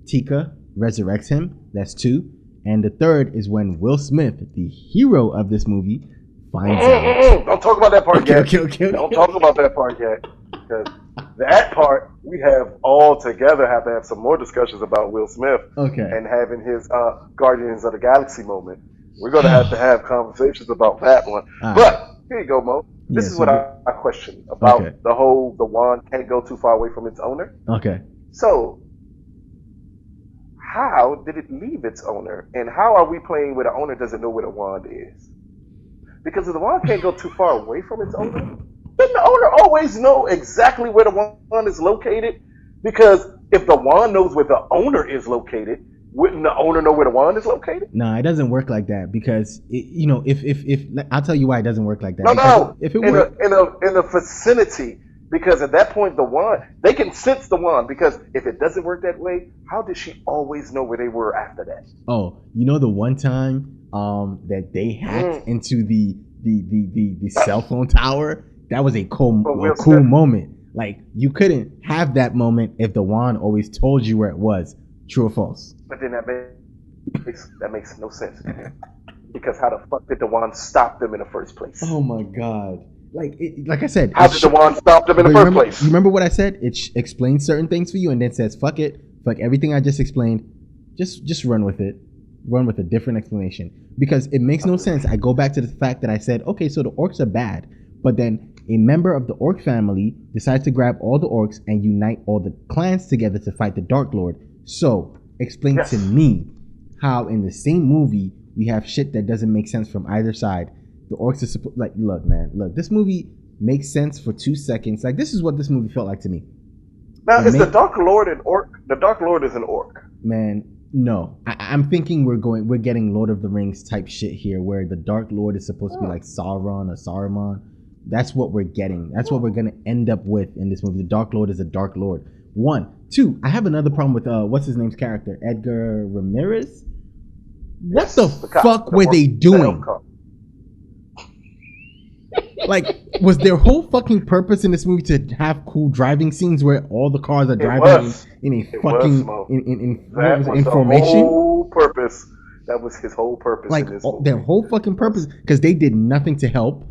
Tika resurrects him. That's two. And the third is when Will Smith, the hero of this movie, finds out. Don't talk about that part yet. Okay. Don't talk about that part yet. Because that part, we have to have some more discussions about Will Smith. Okay. And having his Guardians of the Galaxy moment. We're going to have conversations about that one. But here you go, Mo. This is what I question about the wand can't go too far away from its owner. Okay. So, how did it leave its owner? And how are we playing where the owner doesn't know where the wand is? Because if the wand can't go too far away from its owner, then the owner always know exactly where the wand is located. Because if the wand knows where the owner is located, wouldn't the owner know where the wand is located? No, it doesn't work like that because if I'll tell you why it doesn't work like that. No, Because no. if it In worked, a vicinity, because at that point the wand they can sense the wand. Because if it doesn't work that way, how did she always know where they were after that? oh, the one time that they hacked into the cell phone tower, that was a cool moment. Like you couldn't have that moment if the wand always told you where it was. True or false? But then that makes no sense. Because how the fuck did the wand stop them in the first place? Oh my god! Like I said, how did the wand stop them in the first place? You remember what I said? It explains certain things for you, and then says, "Fuck it, fuck everything I just explained. Just run with it. Run with a different explanation because it makes no sense." I go back to the fact that I said, "Okay, so the orcs are bad," but then a member of the orc family decides to grab all the orcs and unite all the clans together to fight the Dark Lord. So explain to me how in the same movie we have shit that doesn't make sense from either side. The orcs are supposed look, this movie makes sense for 2 seconds. Like this is what this movie felt like to me. Now is the Dark Lord an orc? The Dark Lord is an orc. Man, no. I'm thinking we're getting Lord of the Rings type shit here, where the Dark Lord is supposed to be like Sauron or Saruman. That's what we're getting. That's what we're gonna end up with in this movie. The Dark Lord is a Dark Lord. 1, 2. I have another problem with what's his name's character, Edgar Ramirez. What the fuck were they doing? Like, was their whole fucking purpose in this movie to have cool driving scenes where all the cars are driving in a fucking in formation? Whole purpose. That was his whole purpose. Like in this movie. their whole fucking purpose, because they did nothing to help.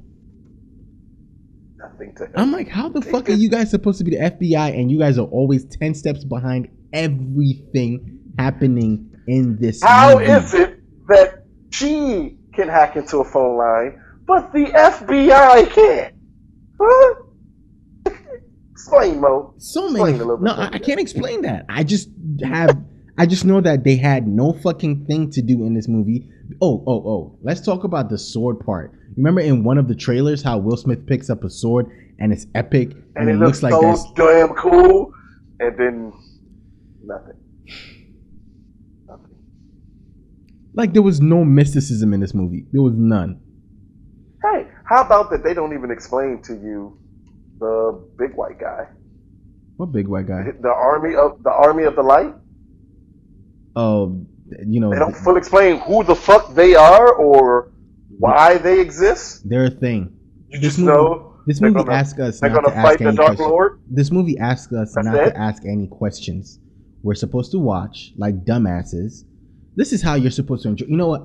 I'm like, how the fuck are you guys supposed to be the FBI and you guys are always 10 steps behind everything happening in this How movie? is it that she can hack into a phone line, but the FBI can't? Huh? Explain, Mo. So many. No, I can't explain that. I just know that they had no fucking thing to do in this movie. Oh. Let's talk about the sword part. Remember in one of the trailers how Will Smith picks up a sword and it's epic and it looks like so damn cool, and then nothing. Like there was no mysticism in this movie. There was none. Hey, how about that? They don't even explain to you the big white guy. What big white guy? The army of the light. Oh, they don't fully explain who the fuck they are or why they exist. They're a thing. You just know. This movie asks us not to ask any questions. This movie asks us not to ask any questions. We're supposed to watch like dumbasses. This is how you're supposed to enjoy. You know what?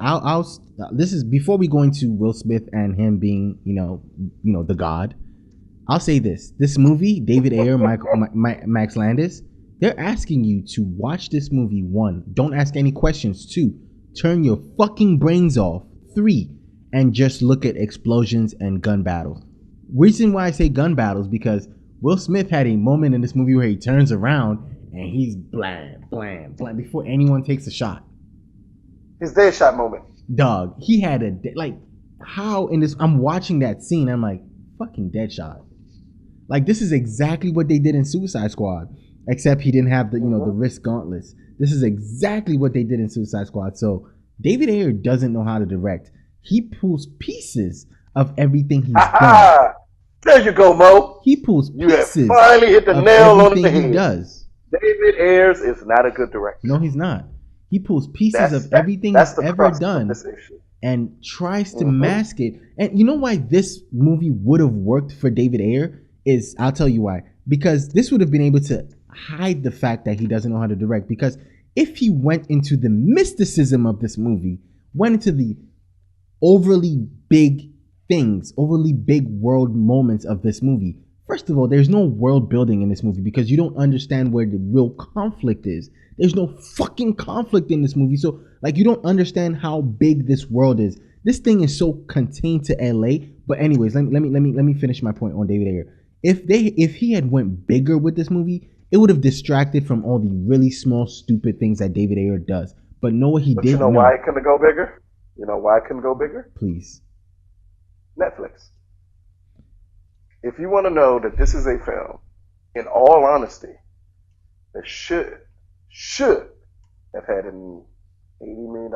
This is before we go into Will Smith and him being, the god. I'll say this: this movie, David Ayer, Max Landis, they're asking you to watch this movie. 1, don't ask any questions. 2, turn your fucking brains off. 3, and just look at explosions and gun battles. Reason why I say gun battles because Will Smith had a moment in this movie where he turns around and he's blam, blam, blam before anyone takes a shot. His dead shot moment. Dog, he had how in this? I'm watching that scene. I'm like, fucking dead shot. Like this is exactly what they did in Suicide Squad, except he didn't have the the wrist gauntlets. This is exactly what they did in Suicide Squad. So David Ayer doesn't know how to direct. He pulls pieces of everything he's done. There you go, Mo. He pulls pieces. You have finally hit the nail on the head. He does. David Ayers is not a good director. No, he's not. He pulls pieces of everything he's ever done and tries to mask it. And you know why this movie would have worked for David Ayer is, I'll tell you why. Because this would have been able to hide the fact that he doesn't know how to direct. Because if he went into the mysticism of this movie, went into the overly big things, overly big world moments of this movie. First of all, there's no world building in this movie because you don't understand where the real conflict is. There's no fucking conflict in this movie. So, you don't understand how big this world is. This thing is so contained to LA. But anyways, let me finish my point on David Ayer. If he had went bigger with this movie, it would have distracted from all the really small, stupid things that David Ayer does. But no, he didn't. You know why it couldn't go bigger? You know why it couldn't go bigger? Please. Netflix. If you want to know that this is a film, in all honesty, that should have had an $80 million.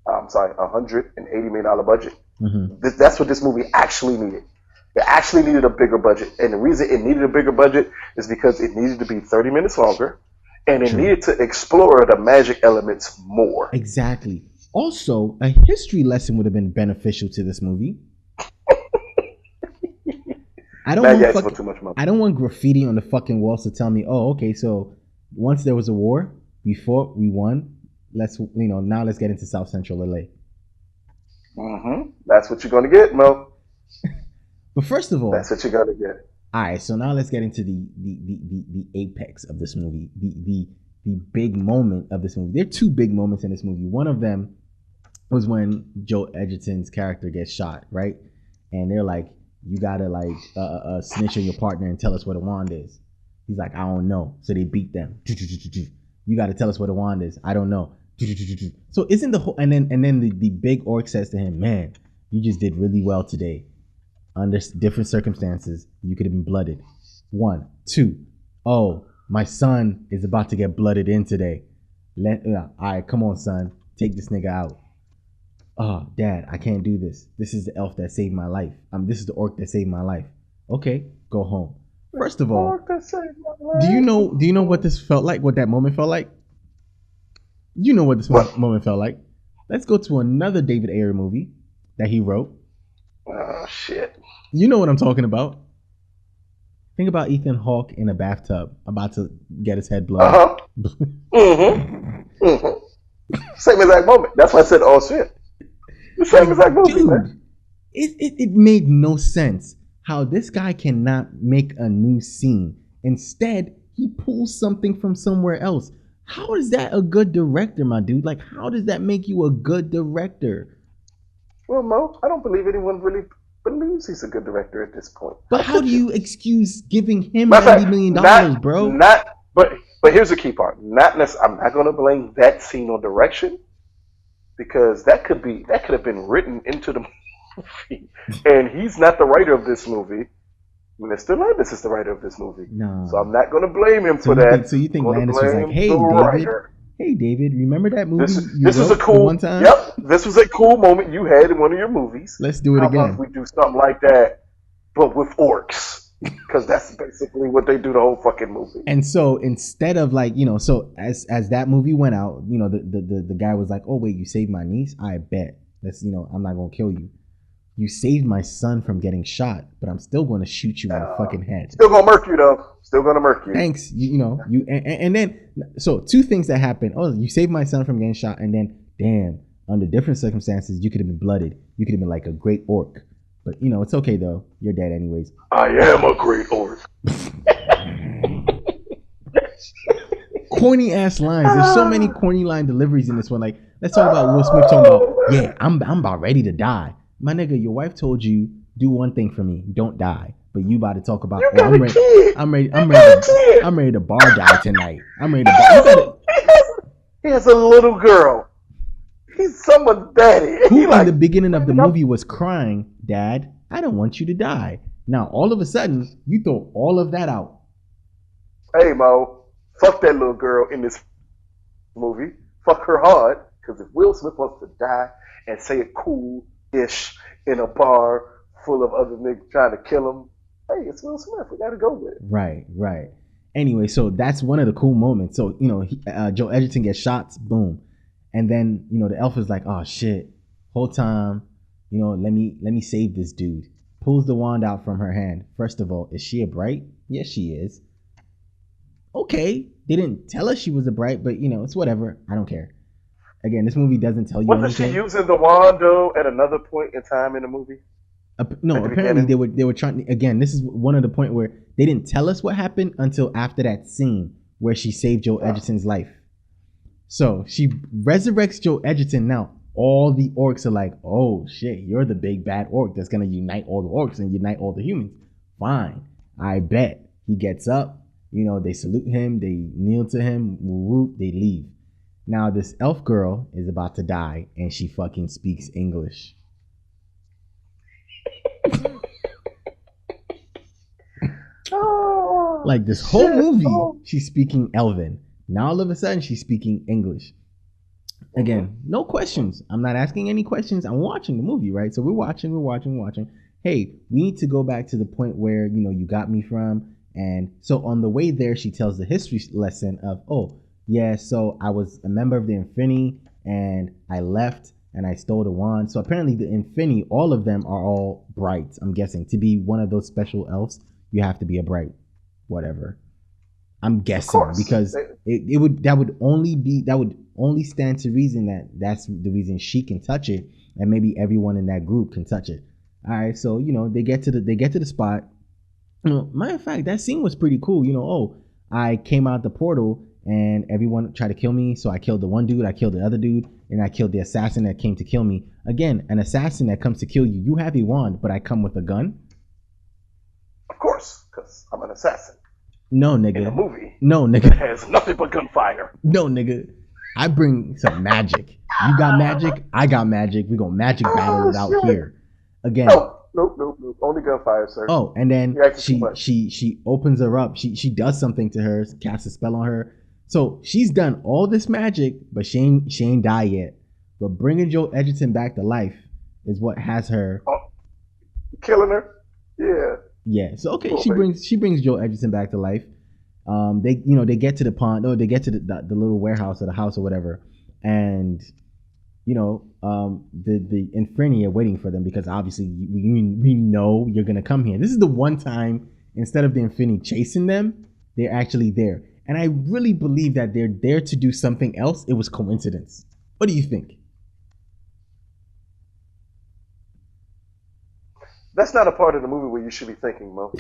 I'm sorry, $180 million budget. Mm-hmm. That's what this movie actually needed. It actually needed a bigger budget, and the reason it needed a bigger budget is because it needed to be 30 minutes longer, and it True. needed to explore the magic elements more. Exactly. Also, a history lesson would have been beneficial to this movie. I don't want graffiti on the fucking walls to tell me, oh, okay, so once there was a war, before we won, now let's get into South Central LA. Mm-hmm. That's what you're gonna get, Mo. But first of all, that's what you're gonna get. All right, so now let's get into the apex of this movie, the big moment of this movie. There are two big moments in this movie. One of them was when Joe Edgerton's character gets shot, right? And they're like, you gotta snitch on your partner and tell us what a wand is. He's like, I don't know. So they beat them. You gotta tell us what a wand is. I don't know. So isn't the whole and then the big orc says to him, man, you just did really well today. Under different circumstances, you could have been blooded. 1, 2. Oh, my son is about to get blooded in today. All right, come on, son. Take this nigga out. Oh, Dad, I can't do this. This is the elf that saved my life. This is the orc that saved my life. Okay, go home. First of all, do you know what this felt like? What that moment felt like? You know what this moment felt like. Let's go to another David Ayer movie that he wrote. Oh, shit. You know what I'm talking about. Think about Ethan Hawke in a bathtub about to get his head blown. Uh-huh. Mm-hmm. Mm-hmm. Same exact moment. That's why I said, oh, shit. The same exact movie, dude, man. It made no sense how this guy cannot make a new scene. Instead, he pulls something from somewhere else. How is that a good director, my dude? Like, how does that make you a good director? Well, Mo, I don't believe anyone really believes he's a good director at this point. But how do you excuse giving him $90 million, bro? But here's the key part. I'm not going to blame that scene on direction, because that could have been written into the movie, and he's not the writer of this movie. Mr. Landis is the writer of this movie. No. So I'm not going to blame him for that. So you think Landis was like, hey, David, remember that movie this was a cool one time? Yep, this was a cool moment you had in one of your movies. Let's do it again. How about we do something like that, but with orcs? Because that's basically what they do the whole fucking movie. And so instead of so as that movie went out, the guy was like, oh wait, you saved my niece? I bet. I'm not going to kill you. You saved my son from getting shot, but I'm still going to shoot you in the fucking head. Still going to murk you, though. Still going to murk you. Thanks. And then, so two things that happened. Oh, you saved my son from getting shot, and then, damn, under different circumstances, you could have been blooded. You could have been like a great orc. But, it's okay, though. You're dead anyways. I am a great orc. Corny ass lines. There's so many corny line deliveries in this one. Like, let's talk about Will Smith talking about, yeah, I'm about ready to die. My nigga, your wife told you, do one thing for me, don't die. But you about to talk about, I'm ready to bar die tonight. I'm ready to He has a little girl. He's someone's daddy. Who in the beginning of the movie was crying, Dad, I don't want you to die. Now, all of a sudden, you throw all of that out. Hey, Mo, fuck that little girl in this movie. Fuck her hard. Because if Will Smith wants to die and say it cool-ish in a bar full of other niggas trying to kill him, hey, it's Will Smith. We got to go with it. Right. Anyway, so that's one of the cool moments. So, Joe Edgerton gets shot, boom. And then, the elf is like, oh, shit. Whole time, let me save this dude. Pulls the wand out from her hand. First of all, is she a bright? Yes, she is. Okay. They didn't tell us she was a bright, but, it's whatever. I don't care. Again, this movie doesn't tell you anything. Wasn't she using the wand, though, at another point in time in the movie? No, apparently they were trying. Again, this is one of the point where they didn't tell us what happened until after that scene where she saved Joe Edgerton's life. So she resurrects Joe Edgerton. Now all the orcs are like, "Oh shit, you're the big bad orc that's gonna unite all the orcs and unite all the humans." Fine, I bet. He gets up. They salute him. They kneel to him. Whoop, they leave. Now this elf girl is about to die, and she fucking speaks English. Oh, Like this whole shit. movie, Oh. she's speaking Elven. Now all of a sudden she's speaking English. Again, no questions. I'm not asking any questions. I'm watching the movie, right? So we're watching. Hey, we need to go back to the point where, you got me from. And so on the way there, she tells the history lesson of, oh, yeah, so I was a member of the Infinity and I left and I stole the wand. So apparently the Infinity, all of them are all bright, I'm guessing. To be one of those special elves, you have to be a bright whatever. I'm guessing because it would that would only stand to reason that that's the reason she can touch it, and maybe everyone in that group can touch it. All right, so they get to the spot. Matter of fact, that scene was pretty cool. Oh, I came out the portal and everyone tried to kill me, so I killed the one dude, I killed the other dude, and I killed the assassin that came to kill me. Again, an assassin that comes to kill you, you have a wand, but I come with a gun. Of course, because I'm an assassin. No, nigga. In a movie. No, nigga. It has nothing but gunfire. No, nigga. I bring some magic. You got magic. I got magic. We gonna magic battle it out here. Again. Nope. Only gunfire, sir. Oh, and then she opens her up. She does something to her, casts a spell on her. So she's done all this magic, but she ain't died yet. But bringing Joel Edgerton back to life is what has her. Killing her. Yeah. Yeah, so okay, she brings Joel Edgerton back to life. They get to the pond, or they get to the little warehouse or the house or whatever, and the Inferni are waiting for them because obviously we know you're gonna come here. This is the one time instead of the Inferni chasing them, they're actually there, and I really believe that they're there to do something else. It was coincidence. What do you think? That's not a part of the movie where you should be thinking, Mo.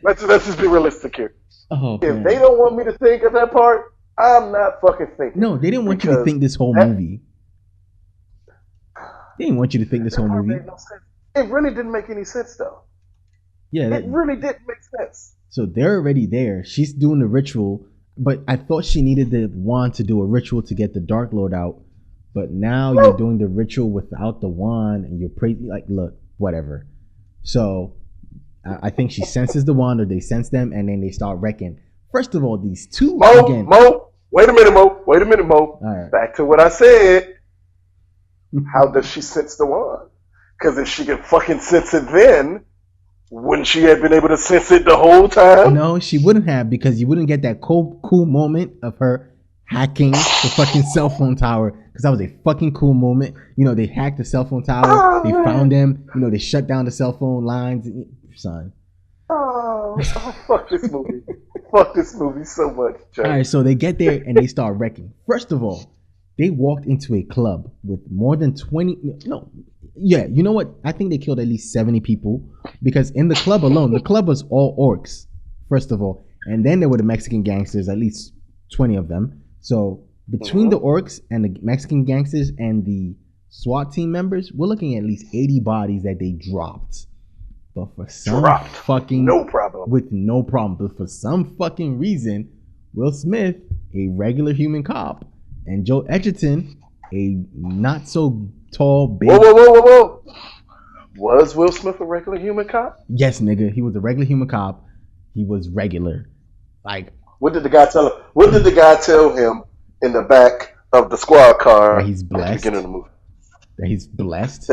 let's just be realistic here. Oh, if they don't want me to think of that part, I'm not fucking thinking. No, they didn't want you to think this whole movie. They didn't want you to think this whole movie. No sense. It really didn't make any sense, though. Yeah, it really didn't make sense. So they're already there. She's doing the ritual, but I thought she needed the wand to do a ritual to get the Dark Lord out. But now you're doing the ritual without the wand, and you're praising. Like, look, whatever. So I think she senses the wand, or they sense them, and then they start wrecking. First of all, these two Mo, wait a minute, Mo. All right. Back to what I said. How does she sense the wand? Because if she could fucking sense it then, wouldn't she have been able to sense it the whole time? No, she wouldn't have, because you wouldn't get that cool moment of her hacking the fucking cell phone tower, because that was a fucking cool moment. They hacked the cell phone tower. They found them. They shut down the cell phone lines. Son. Oh, fuck this movie. Fuck this movie so much, Joe. All right, so they get there and they start wrecking. First of all, they walked into a club with more than 20. No, yeah, you know what? I think they killed at least 70 people, because in the club alone, the club was all orcs, first of all. And then there were the Mexican gangsters, at least 20 of them. So between the orcs and the Mexican gangsters and the SWAT team members, we're looking at least 80 bodies that they dropped. But for some fucking no problem. With no problem. But for some fucking reason, Will Smith, a regular human cop, and Joel Edgerton, a not so tall, big. Whoa. Was Will Smith a regular human cop? Yes, nigga. He was a regular human cop. He was regular. Like, what did the guy tell him? What did the guy tell him in the back of the squad car? That he's blessed. At the beginning of the movie. That he's blessed.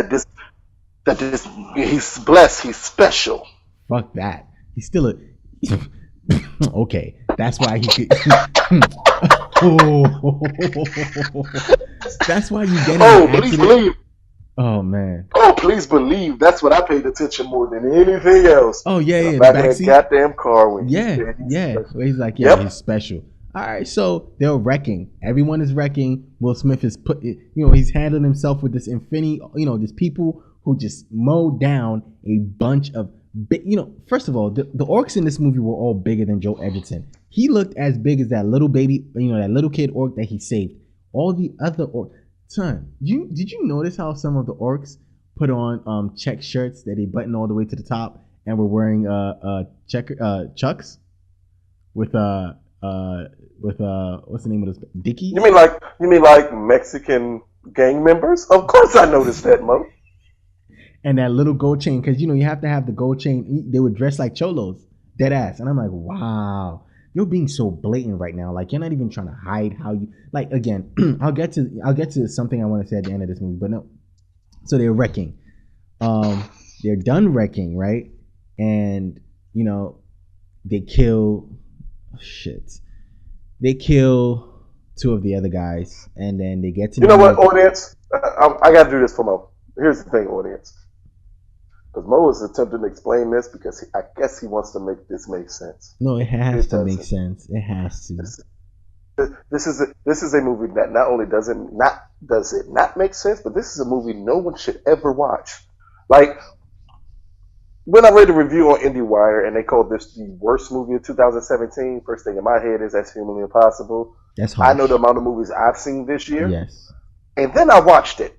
He's blessed. He's special. Fuck that. He's still a. Okay, that's why he could. That's why you get. Please believe. Oh man. Oh, please believe. That's what I paid attention more than anything else. Oh yeah. The back of that goddamn car. When He's like, he's special. All right, so they're wrecking. Everyone is wrecking. Will Smith is he's handling himself with this Infinity. These people who just mowed down a bunch of first of all, the orcs in this movie were all bigger than Joel Edgerton. He looked as big as that little baby, that little kid orc that he saved. All the other orcs. Son, did you notice how some of the orcs put on check shirts that they button all the way to the top and were wearing chucks with what's the name of those, Dickies? You mean like Mexican gang members? Of course I noticed that, Mo. and that little gold chain, because you have to have the gold chain. They would dress like cholos, dead ass, and I'm like, wow, you're being so blatant right now. Like you're not even trying to hide how you like. Again, I'll get to something I want to say at the end of this movie, but no. So they're wrecking. They're done wrecking, right? And they kill. Shit. They kill two of the other guys, and then they get to. You know what, audience? I got to do this for Mo. Here's the thing, audience. Because Mo is attempting to explain this because I guess he wants to make this make sense. No, it has to make sense. It has to. This is a movie that not only does it not make sense, but this is a movie no one should ever watch. Like when I read a review on IndieWire and they called this the worst movie of 2017, first thing in my head is that's humanly impossible. That's harsh. I know the amount of movies I've seen this year. Yes. And then I watched it.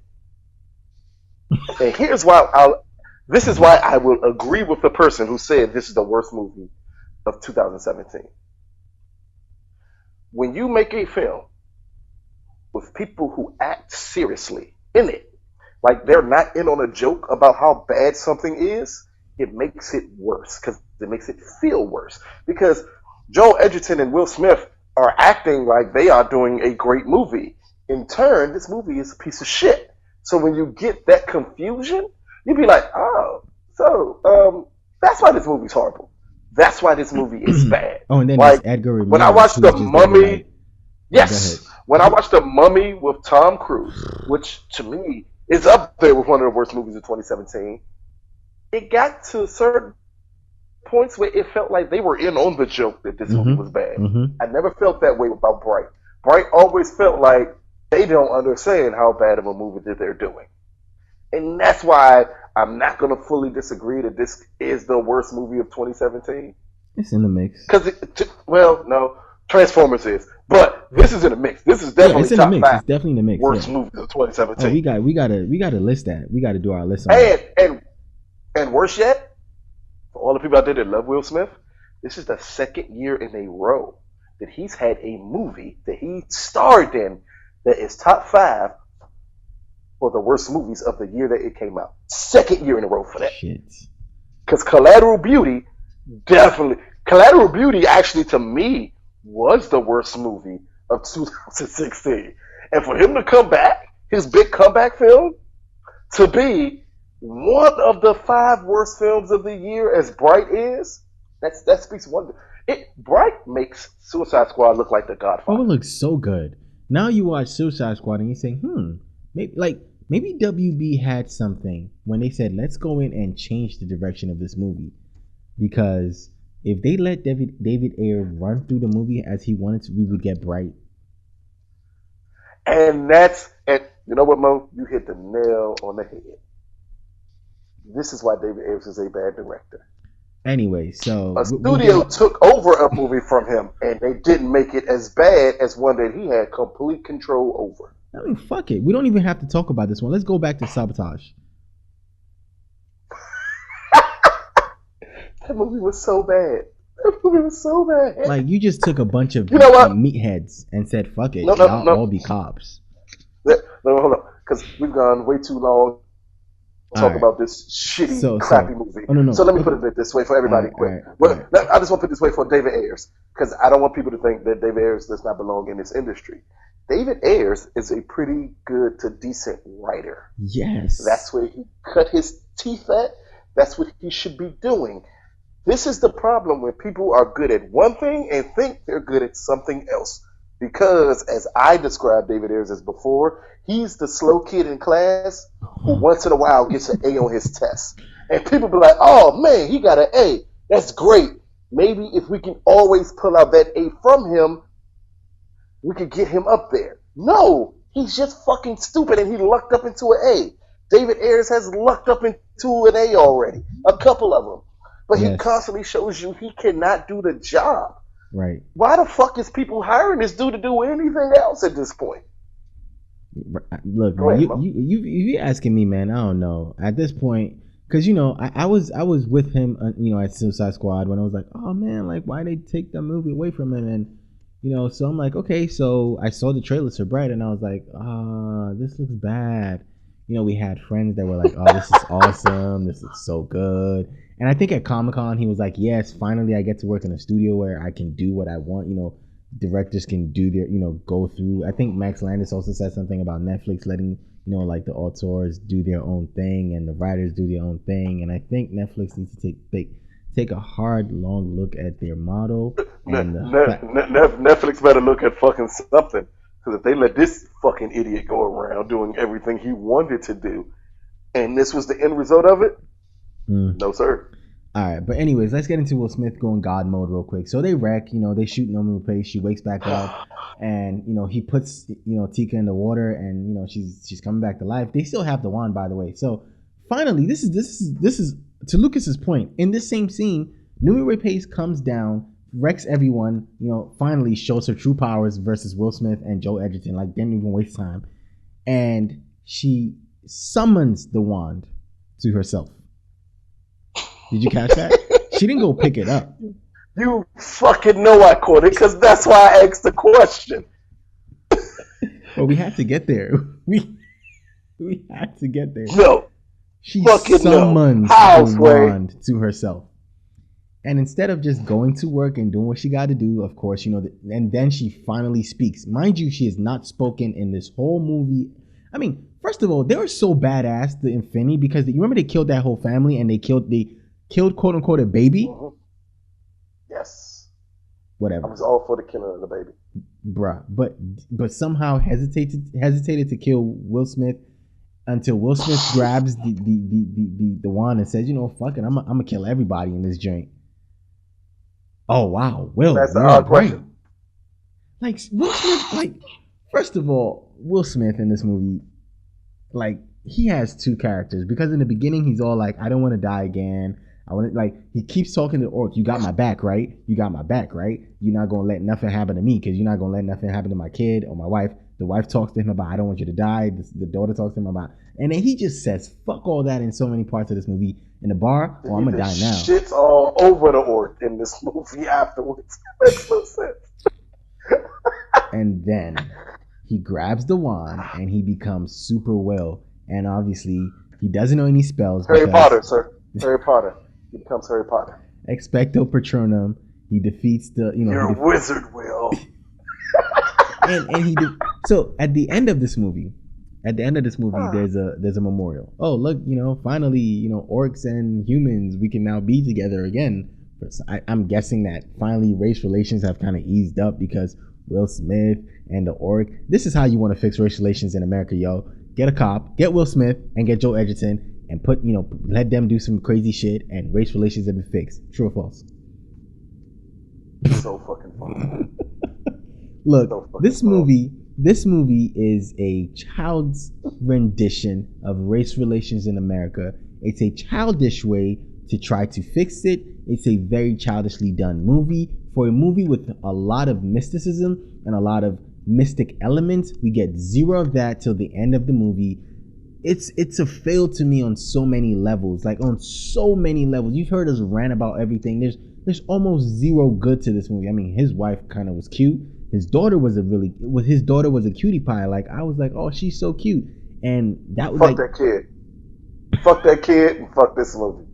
And here's why this is why I will agree with the person who said this is the worst movie of 2017. When you make a film with people who act seriously in it, like they're not in on a joke about how bad something is, it makes it worse because it makes it feel worse. Because Joel Edgerton and Will Smith are acting like they are doing a great movie. In turn, this movie is a piece of shit. So when you get that confusion, you'd be like, oh, so that's why this movie's horrible. That's why this movie is bad. Oh, and then like, Edgar Ramirez, when I watched The Mummy, when I watched The Mummy with Tom Cruise, which to me is up there with one of the worst movies of 2017, it got to certain points where it felt like they were in on the joke that this movie was bad. I never felt that way about Bright. Bright always felt like they don't understand how bad of a movie that they're doing. And that's why I'm not going to fully disagree that this is the worst movie of 2017. It's in the mix. No, Transformers is. But this is in the mix. This is definitely it's in the mix. It's definitely in the mix. Worst movie of 2017. Oh, we gotta list that. We gotta do our list. And worse yet, for all the people out there that love Will Smith, this is the second year in a row that he's had a movie that he starred in that is top 5 for the worst movies of the year that it came out. Second year in a row for that. Shit. Because Collateral Beauty actually to me was the worst movie of 2016. And for him to come back, his big comeback film, to be one of the 5 worst films of the year as Bright is, that speaks wonder. Bright makes Suicide Squad look like The Godfather. Oh, it looks so good. Now you watch Suicide Squad and you say, maybe WB had something when they said, let's go in and change the direction of this movie. Because if they let David Ayer run through the movie as he wanted to, we would get Bright. And you know what, Mo? You hit the nail on the head. This is why David Ayer is a bad director. Anyway, so a studio took over a movie from him, and they didn't make it as bad as one that he had complete control over. I mean, fuck it. We don't even have to talk about this one. Let's go back to Sabotage. That movie was so bad. That movie was so bad. Like, you just took a bunch of meatheads and said, fuck it. Y'all all be cops. No, hold on. Because we've gone way too long. About this shitty, crappy movie. So let me put it this way for everybody quick. I just want to put it this way for David Ayers, because I don't want people to think that David Ayers does not belong in this industry. David Ayers is a pretty good to decent writer. Yes. That's where he cut his teeth at. That's what he should be doing. This is the problem when people are good at one thing and think they're good at something else. Because, as I described David Ayers as before, he's the slow kid in class who once in a while gets an A on his test. And people be like, oh man, he got an A. That's great. Maybe if we can always pull out that A from him, we could get him up there. No, he's just fucking stupid and he lucked up into an A. David Ayers has lucked up into an A already. A couple of them. But he constantly shows you he cannot do the job. Right. Why the fuck is people hiring this dude to do anything else at this point? Look, man, you asking me, man. I don't know at this point, because I was with him, at Suicide Squad when I was like, oh man, like why they take the movie away from him, and so I'm like, okay, so I saw the trailers for Bright, and I was like, this looks bad, we had friends that were like, "Oh, this is awesome. This is so good." And I think at Comic-Con he was like, "Yes, finally I get to work in a studio where I can do what I want." Directors can do their, go through. I think Max Landis also said something about Netflix letting, like the auteurs do their own thing and the writers do their own thing. And I think Netflix needs to take a hard, long look at their model and Netflix better look at fucking something. Because if they let this fucking idiot go around doing everything he wanted to do, and this was the end result of it, no sir. All right, but anyways, let's get into Will Smith going God mode real quick. So they wreck, they shoot Noomi Rapace. She wakes back up, and he puts Tika in the water, and she's coming back to life. They still have the wand, by the way. So finally, this is to Lucas's point. In this same scene, Noomi Rapace comes down, wrecks everyone. Finally shows her true powers versus Will Smith and Joe Edgerton. Like, didn't even waste time, and she summons the wand to herself. Did you catch that? She didn't go pick it up. You fucking know I caught it, because that's why I asked the question. Well, we had to get there. We had to get there. No. She summons the wand to herself. And instead of just going to work and doing what she got to do, of course, and then she finally speaks. Mind you, she has not spoken in this whole movie. I mean, first of all, they were so badass, the Infinity, because you remember they killed that whole family and they killed quote unquote a baby. Mm-hmm. Yes. Whatever. I was all for the killing of the baby. Bruh. But somehow hesitated to kill Will Smith until Will Smith grabs the wand and says, fuck it, I'm gonna kill everybody in this joint. Oh wow. Will. That's the odd question. Like Will Smith, first of all, Will Smith in this movie, he has two characters, because in the beginning he's all like, I don't want to die again. I want to, he keeps talking to Orc. You got my back, right? You got my back, right? You're not going to let nothing happen to me, because you're not going to let nothing happen to my kid or my wife. The wife talks to him about, I don't want you to die. The daughter talks to him about, and then he just says, fuck all that in so many parts of this movie. In the bar, I'm going to die now. Shit's all over the Orc in this movie afterwards. Makes no sense. And then he grabs the wand and he becomes super Will. And obviously, he doesn't know any spells. Harry Potter, sir. Harry Potter. He becomes Harry Potter. Expecto Patronum. He defeats the, You're a wizard, Will. and so at the end of this movie, there's a memorial. Oh, look, finally, orcs and humans, we can now be together again. I'm guessing that finally race relations have kind of eased up, because Will Smith and the orc. This is how you want to fix race relations in America, yo. Get a cop, get Will Smith, and get Joe Edgerton, and let them do some crazy shit, and race relations have been fixed. True or false? So fucking funny. Look, this movie is a child's rendition of race relations in America. It's a childish way to try to fix it. It's a very childishly done movie. For a movie with a lot of mysticism and a lot of mystic elements, we get zero of that till the end of the movie. It's a fail to me on so many levels. On so many levels. You've heard us rant about everything. There's almost zero good to this movie. I mean, his wife kind of was cute. His daughter was a cutie pie. I was like, oh, she's so cute. And that was fuck that kid. Fuck that kid and fuck this movie.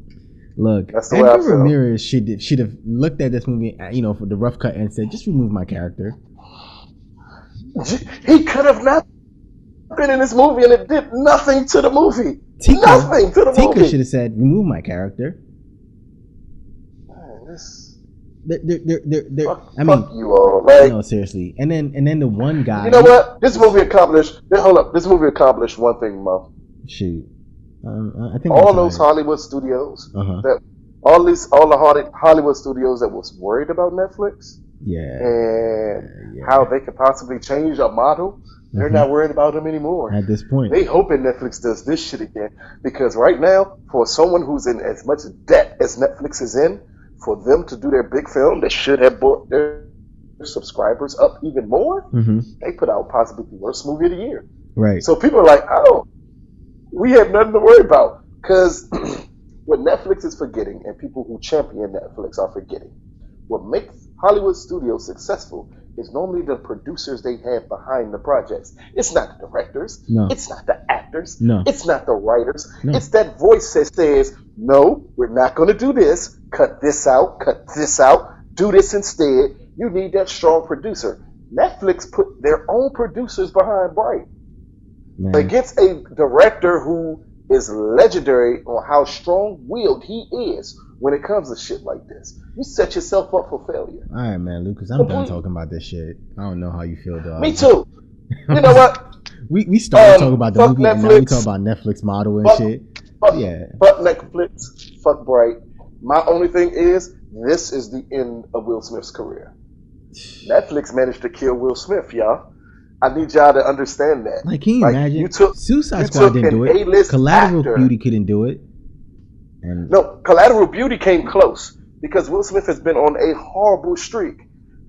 Look, Edgar Ramirez should have looked at this movie, for the rough cut and said, just remove my character. He could have not been in this movie, and it did nothing to the movie. Nothing to the movie. Tika should have said, remove my character. Man, this... fuck you all. No, seriously. And then the one guy. You know what? This movie accomplished. Hold up. This movie accomplished one thing, Mo. Shoot. I think all those Hollywood studios that all the Hollywood studios that was worried about Netflix. And how they could possibly change a model. They're not worried about them anymore. At this point. They hoping Netflix does this shit again. Because right now, for someone who's in as much debt as Netflix is in, for them to do their big film that should have brought their subscribers up even more, they put out possibly the worst movie of the year. Right. So people are like, oh, we have nothing to worry about. Because what Netflix is forgetting, and people who champion Netflix are forgetting, what makes Hollywood studios successful is normally the producers they have behind the projects. It's not the directors. No. It's not the actors. No. It's not the writers. No. It's that voice that says, no, we're not going to do this. Cut this out. Cut this out. Do this instead. You need that strong producer. Netflix put their own producers behind Bright. Man. Against a director who is legendary on how strong-willed he is when it comes to shit like this. You set yourself up for failure. All right, man, Lucas, I'm done talking about this shit. I don't know how you feel, dog. Me too. You know what? we started talking about the movie, Netflix. and now we talk about Netflix model and shit. Yeah. Fuck Netflix. Fuck Bright. My only thing is, this is the end of Will Smith's career. Netflix managed to kill Will Smith, y'all. I need y'all to understand that. Like, can you imagine? Suicide Squad took didn't do it. A-list Collateral actor. Beauty couldn't do it. And No, Collateral Beauty came close because Will Smith has been on a horrible streak.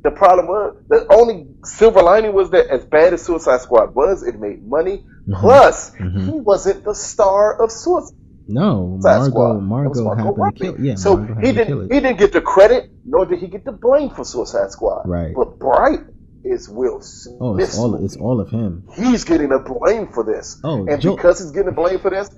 The problem was, the only silver lining was that as bad as Suicide Squad was, it made money. Mhm. Plus, Mhm. he wasn't the star of Suicide no, Squad. Margot happened Robbie. to kill. Yeah, so Margot he happened to kill didn't it. he didn't get the credit, nor did he get the blame for Suicide Squad. Right. But Bright is Will Smith. Oh, it's all of him. He's getting the blame for this. Oh, and because he's getting the blame for this,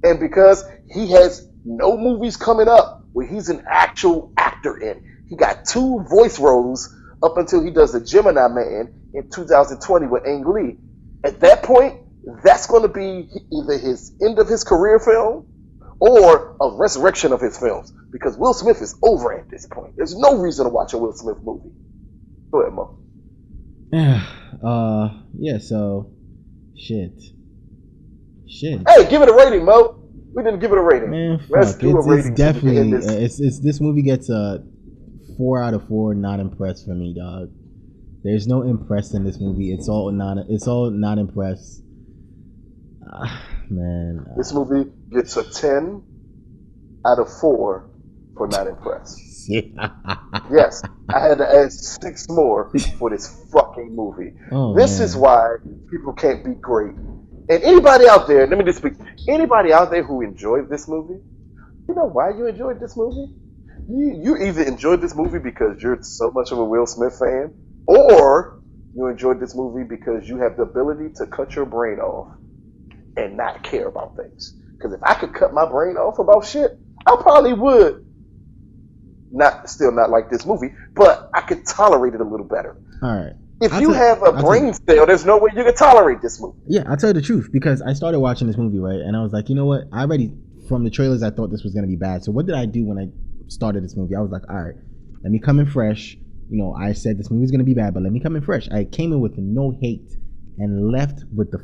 and because he has no movies coming up where he's an actual actor in, he got 2 voice roles up until he does the Gemini Man in 2020 with Ang Lee. At that point, that's going to be either his end of his career film or a resurrection of his films, because Will Smith is over at this point. There's no reason to watch a Will Smith movie. Go ahead, Mo. Yeah, so shit. Hey, give it a rating, Mo. We didn't give it a rating. Man, Let's fuck. do a It's rating. definitely this movie gets a 4 out of 4 not impressed for me, dog. There's no impressed in this movie. It's all not impressed. Man. This movie gets a 10 out of 4 for not impressed. Yes, I had to add 6 more for this fucking movie. Oh, this man. is why people can't be great. And anybody out there, let me just speak. Anybody out there who enjoyed this movie, you know why you enjoyed this movie? You either enjoyed this movie because you're so much of a Will Smith fan, or you enjoyed this movie because you have the ability to cut your brain off and not care about things. Because if I could cut my brain off about shit, I probably would still not like this movie, but I could tolerate it a little better. All right. If you have a brain cell, there's no way you can tolerate this movie. Yeah, I'll tell you the truth, because I started watching this movie, right? And I was like, you know what? I already, from the trailers, I thought this was going to be bad. So what did I do when I started this movie? I was like, all right, let me come in fresh. You know, I said this movie's going to be bad, but let me come in fresh. I came in with no hate and left with the,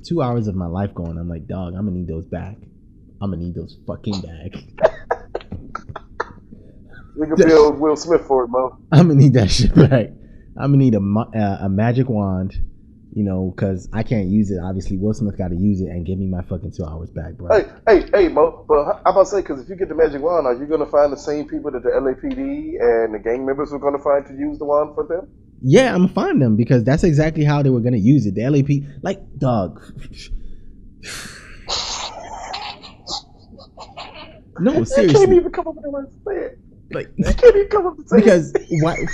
2 hours of my life going. I'm like, dog, I'm going to need those back. I'm going to need those fucking back. We can build Will Smith for it, Mo. I'm going to need that shit back. I'm going to need a magic wand, you know, because I can't use it. Obviously, Will Smith got to use it and give me my fucking 2 hours back, bro. Hey, Mo. But I'm about to say, because if you get the magic wand, are you going to find the same people that the LAPD and the gang members were going to find to use the wand for them? Yeah, I'm going to find them, because that's exactly how they were going to use it. The LAP, like, dog. No, seriously. You can't even come up with the words to say it. Like, You can't even come up with the because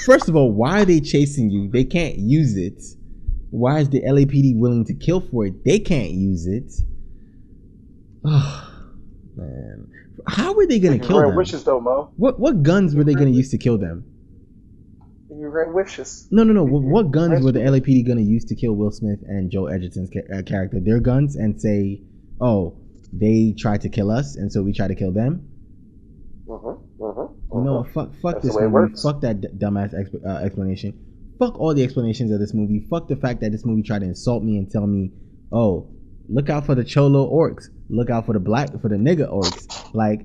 first of all, why are they chasing you? They can't use it. Why is the LAPD willing to kill for it? They can't use it. Oh, man. How were they going to kill them? Wishes, though, Mo. What guns were they going to use to kill them? You ran wishes. No. What guns were the LAPD going to use to kill Will Smith and Joe Edgerton's character? Their guns, and say, oh, they tried to kill us, and so we try to kill them? You know, fuck this movie. Fuck that dumbass explanation. Fuck all the explanations of this movie. Fuck the fact that this movie tried to insult me and tell me, oh, look out for the cholo orcs. Look out for the nigga orcs. Like,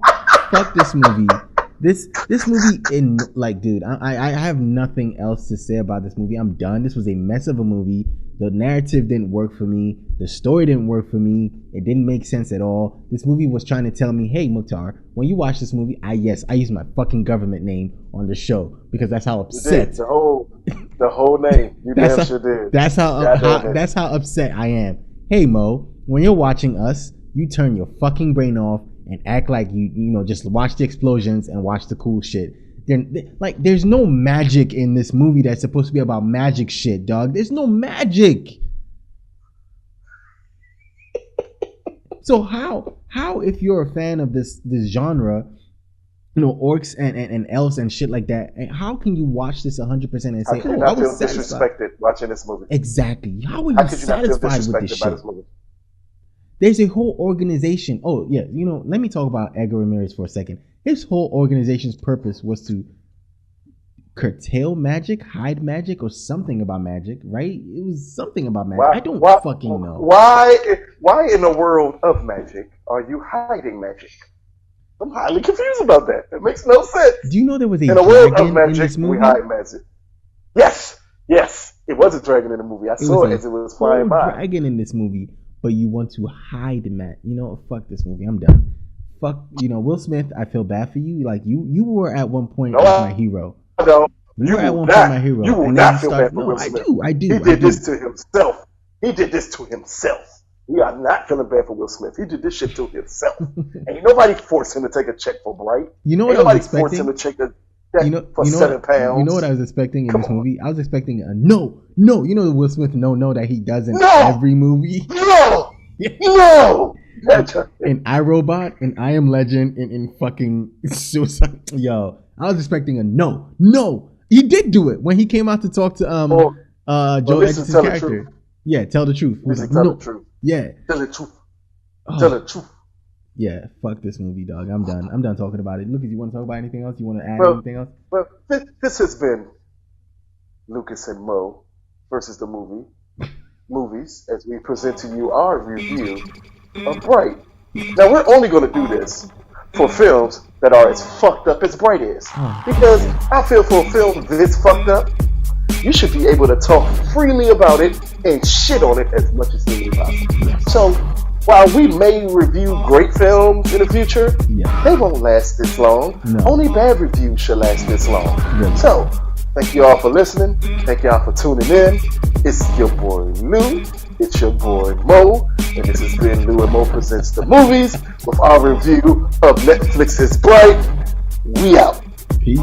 fuck this movie. This movie, dude, I have nothing else to say about this movie. I'm done. This was a mess of a movie. The narrative didn't work for me. The story didn't work for me. It didn't make sense at all. This movie was trying to tell me, hey, Mukhtar, when you watch this movie, I use my fucking government name on the show, because that's how upset. The whole name. You damn sure did. That's how upset I am. Hey, Mo, when you're watching us, you turn your fucking brain off and act like you just watch the explosions and watch the cool shit. Like, there's no magic in this movie that's supposed to be about magic shit, dog. There's no magic. So how if you're a fan of this genre, orcs and elves and shit like that, and how can you watch this 100% and say, how can you not feel disrespected watching this movie? Exactly. How are you satisfied with this shit? There's a whole organization. Oh yeah, let me talk about Edgar Ramirez for a second. His whole organization's purpose was to curtail magic, hide magic, or something about magic, right? It was something about magic. I don't fucking know. Why in the world of magic are you hiding magic? I'm highly confused about that. It makes no sense. Do you know there was a in the world of magic, in this movie? We hide magic. Yes, it was a dragon in the movie. I saw it as it was flying by. Dragon in this movie, but you want to hide magic. Fuck this movie. I'm done. Fuck, Will Smith. I feel bad for you. Like you were at one point my hero. No, you were at one point my hero. You will not feel bad for Will Smith. I do. He did this to himself. He did this to himself. We are not feeling bad for Will Smith. He did this shit to himself. Ain't nobody forced him to take a check for Bright. You know what I was expecting? Forced him to take a check for £7. You know what I was expecting in this movie? I was expecting a no. You know the Will Smith no that he does in every movie? No! In iRobot, in I Am Legend, in fucking Suicide. Yo, I was expecting a no. He did do it when he came out to talk to Joe Edgerton's character. Yeah, tell the truth. Tell the truth. Yeah. Tell the truth. Tell the truth. Yeah, fuck this movie, dog. I'm done. I'm done talking about it. Lucas, you want to talk about anything else? You want to add anything else? Well, this has been Lucas and Mo versus the movies, as we present to you our review of Bright. Now, we're only going to do this for films that are as fucked up as Bright is. Because I feel for a film this fucked up, you should be able to talk freely about it and shit on it as much as humanly possible. So, while we may review great films in the future, they won't last this long. No. Only bad reviews should last this long. Really? So, thank you all for listening. Thank you all for tuning in. It's your boy Lou. It's your boy Mo. And this has been Lou and Mo Presents the Movies with our review of Netflix's Bright. We out. Peace.